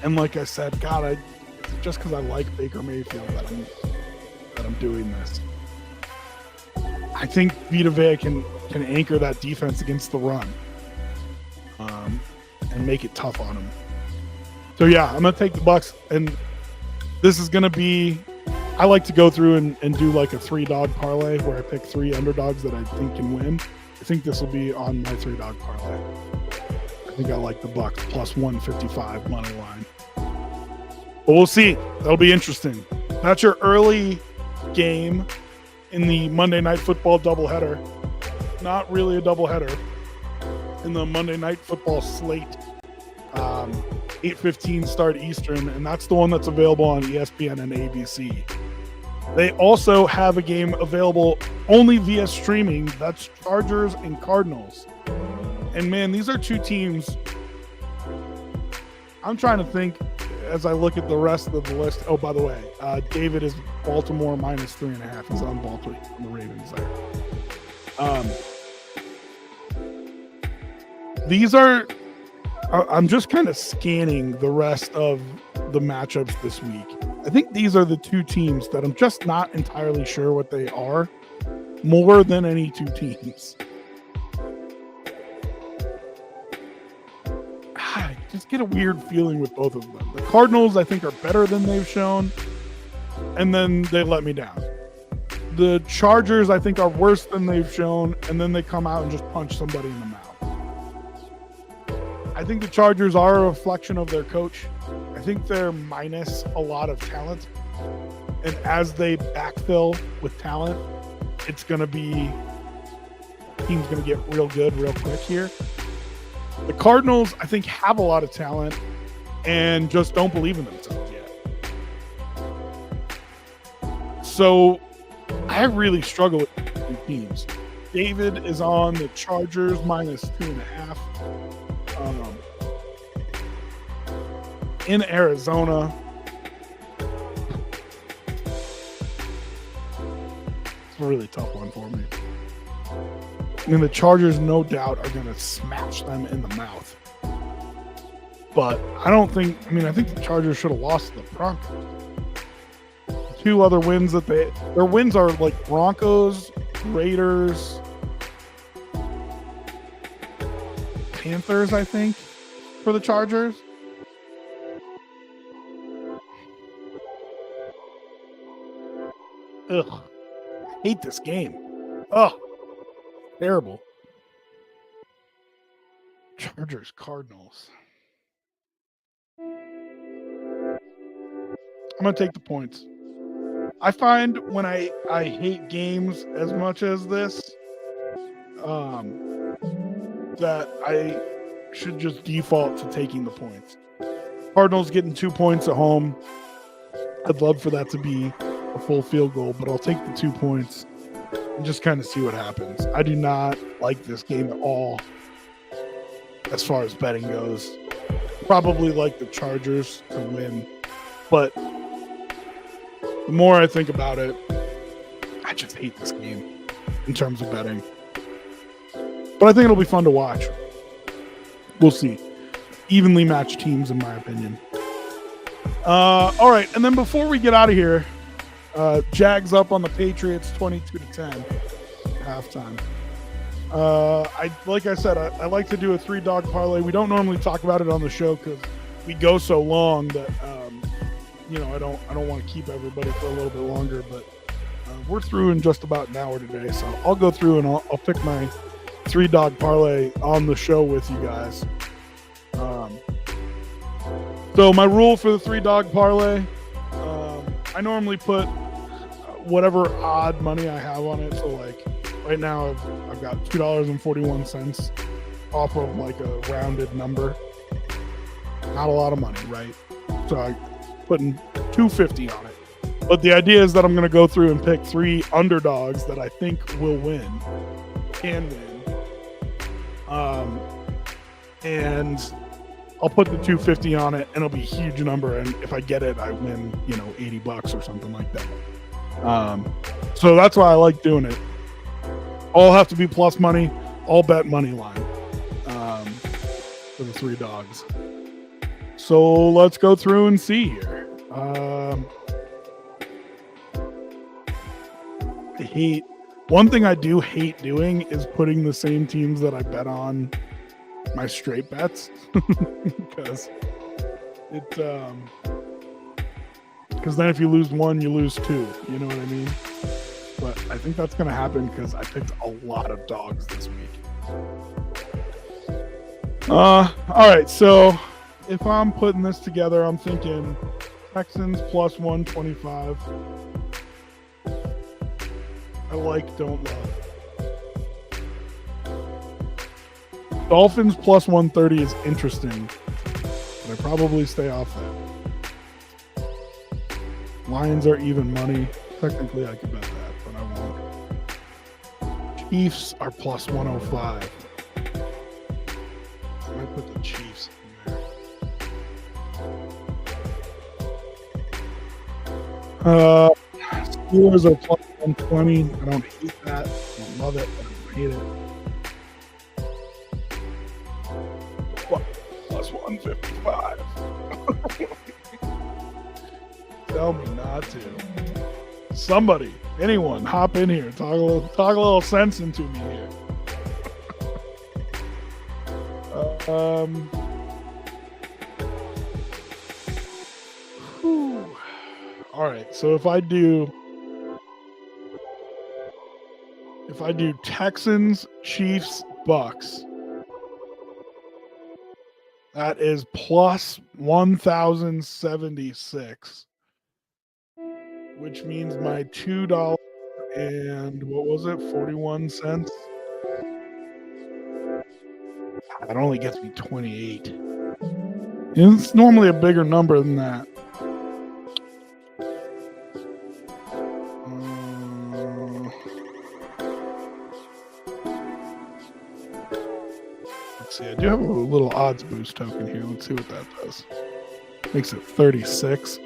A: And like I said, God, just because I like Baker Mayfield that I'm doing this. I think Vita Vea can anchor that defense against the run, and make it tough on him. So yeah, I'm gonna take the Bucks, and this is gonna be. I like to go through and do like a 3-dog parlay where I pick 3 underdogs that I think can win. I think this will be on my 3-dog parlay. I think I like the Bucks plus 155 money line. But we'll see. That'll be interesting. That's your early game in the Monday Night Football doubleheader. Not really a doubleheader. In the Monday Night Football slate. 8:15 start Eastern, and that's the one that's available on ESPN and ABC. They also have a game available only via streaming. That's Chargers and Cardinals. And man, these are two teams. I'm trying to think as I look at the rest of the list. Oh, by the way, David is Baltimore minus 3.5. He's on Baltimore on the Ravens there. These are. I'm just kind of scanning the rest of the matchups this week. I think these are the two teams that I'm just not entirely sure what they are, more than any two teams. I just get a weird feeling with both of them. The Cardinals, I think, are better than they've shown, and then they let me down. The Chargers, I think, are worse than they've shown, and then they come out and just punch somebody in the mouth. I think the Chargers are a reflection of their coach. I think they're minus a lot of talent. And as they backfill with talent, it's going to be, the team's going to get real good real quick here. The Cardinals, I think, have a lot of talent and just don't believe in themselves yet. So I really struggle with these teams. David is on the Chargers minus 2.5. In Arizona. It's a really tough one for me. I mean, the Chargers, no doubt, are going to smash them in the mouth. But I think the Chargers should have lost to the Broncos. two other wins that their wins are like Broncos, Raiders, Panthers, I think, for the Chargers. Ugh. Hate this game. Ugh. Terrible. Chargers, Cardinals. I'm going to take the points. I find when I hate games as much as this, that I should just default to taking the points. Cardinals getting 2 points at home. I'd love for that to be a full field goal, but I'll take the 2 points and just kind of see what happens. I do not like this game at all as far as betting goes. Probably like the Chargers to win, but the more I think about it, I just hate this game in terms of betting. But I think it'll be fun to watch. We'll see. Evenly matched teams, in my opinion. All right, and then before we get out of here, Jags up on the Patriots 22-10 halftime. Like I said, I like to do a 3-dog parlay. We don't normally talk about it on the show because we go so long that I don't want to keep everybody for a little bit longer. But we're through in just about an hour today, so I'll go through and I'll pick my 3-dog parlay on the show with you guys. So my rule for the 3-dog parlay, I normally put whatever odd money I have on it. So like right now I've got $2.41 off of like a rounded number. Not a lot of money, right? So I'm putting $2.50 on it. But the idea is that I'm going to go through and pick 3 underdogs that I think will win, can win. And I'll put the $2.50 on it, and it'll be a huge number. And if I get it, I win, $80 or something like that. So that's why I like doing it. All have to be plus money. All bet money line for the 3 dogs. So let's go through and see here. One thing I do hate doing is putting the same teams that I bet on my straight bets because then if you lose one, you lose 2. You know what I mean? But I think that's going to happen because I picked a lot of dogs this week. All right, so if I'm putting this together, I'm thinking Texans plus 125. I like, don't love. Dolphins plus 130 is interesting, but I probably stay off that. Lions are even money. Technically, I could bet that, but I won't. Chiefs are plus 105. I might put the Chiefs in there. Steelers are plus 120. I don't hate that. I don't love it. I don't hate it. Plus 155. Tell me not to. Somebody, anyone, hop in here. Talk a little sense into me here. All right, so if I do Texans, Chiefs, Bucks, that is plus 1,076, which means my $2 and what was it, 41 cents? That only gets me 28. It's normally a bigger number than that. Let's see, I do have a little odds boost token here. Let's see what that does. Makes it 36.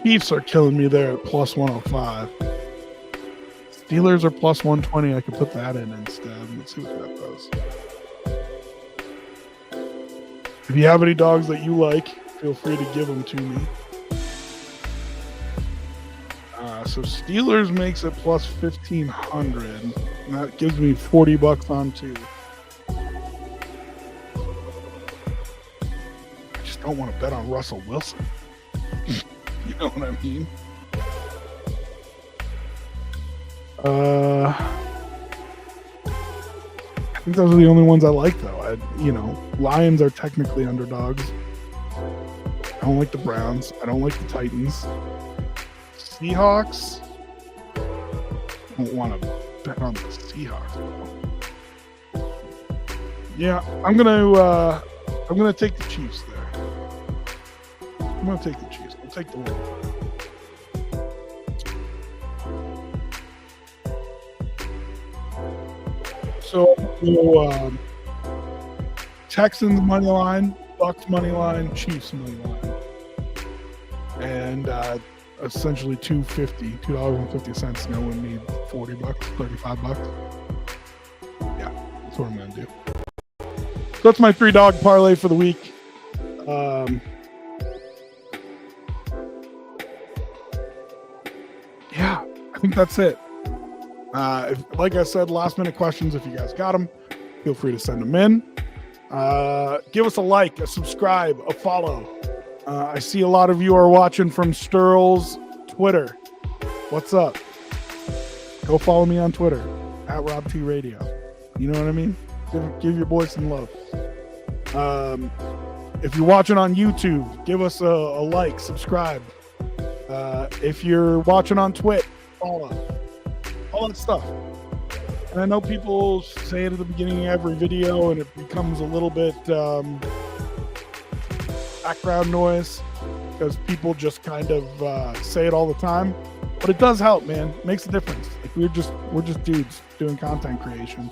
A: Chiefs are killing me there at plus 105. Steelers are plus 120. I could put that in instead. Let's see what that does. If you have any dogs that you like, feel free to give them to me. So Steelers makes it plus 1,500. And that gives me $40 on 2. I just don't want to bet on Russell Wilson. You know what I mean? I think those are the only ones I like, though. Lions are technically underdogs. I don't like the Browns. I don't like the Titans. Seahawks. I don't want to bet on the Seahawks. Yeah, I'm gonna take the Chiefs there. I'm gonna take the Chiefs. I'll take the win. So Texans money line, Bucks money line, Chiefs money line, and essentially $2.50 to win me $40, $35. Yeah, that's what I'm gonna do. So that's my 3-dog parlay for the week. Yeah, I think that's it. Like I said, last minute questions, if you guys got them, feel free to send them in. Give us a like, a subscribe, a follow. I see a lot of you are watching from Sterl's Twitter. What's up? Go follow me on Twitter at RobTRadio. You know what I mean? Give your boy some love. If you're watching on YouTube, give us a like, subscribe. If you're watching on Twitch, follow. All that stuff. And I know people say it at the beginning of every video and it becomes a little bit background noise because people just kind of say it all the time. But it does help, man. It makes a difference. Like we're just dudes doing content creation.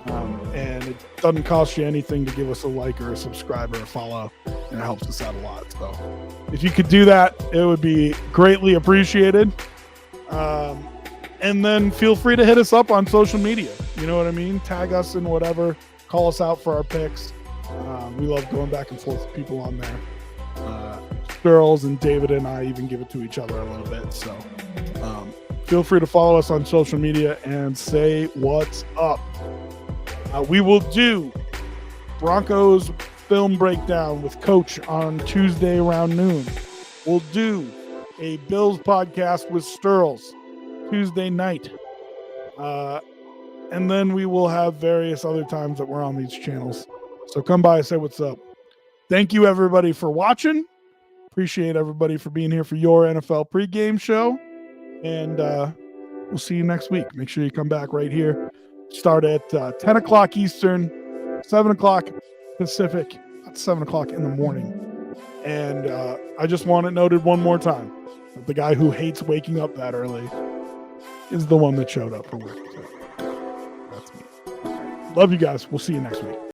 A: And it doesn't cost you anything to give us a like or a subscribe or a follow, and it helps us out a lot. So if you could do that, it would be greatly appreciated. And then feel free to hit us up on social media. You know what I mean? Tag us in whatever. Call us out for our picks. We love going back and forth with people on there. Girls and David and I even give it to each other a little bit. So feel free to follow us on social media and say what's up. We will do Broncos film breakdown with Coach on Tuesday around noon. We'll do a Bills podcast with Sterls Tuesday night. And then we will have various other times that we're on these channels. So come by and say what's up. Thank you, everybody, for watching. Appreciate everybody for being here for your NFL pregame show. And we'll see you next week. Make sure you come back right here. Start at 10 o'clock Eastern, 7 o'clock Pacific. That's 7 o'clock in the morning. And I just want it noted one more time that the guy who hates waking up that early is the one that showed up for work. So that's me. Love you guys. We'll see you next week.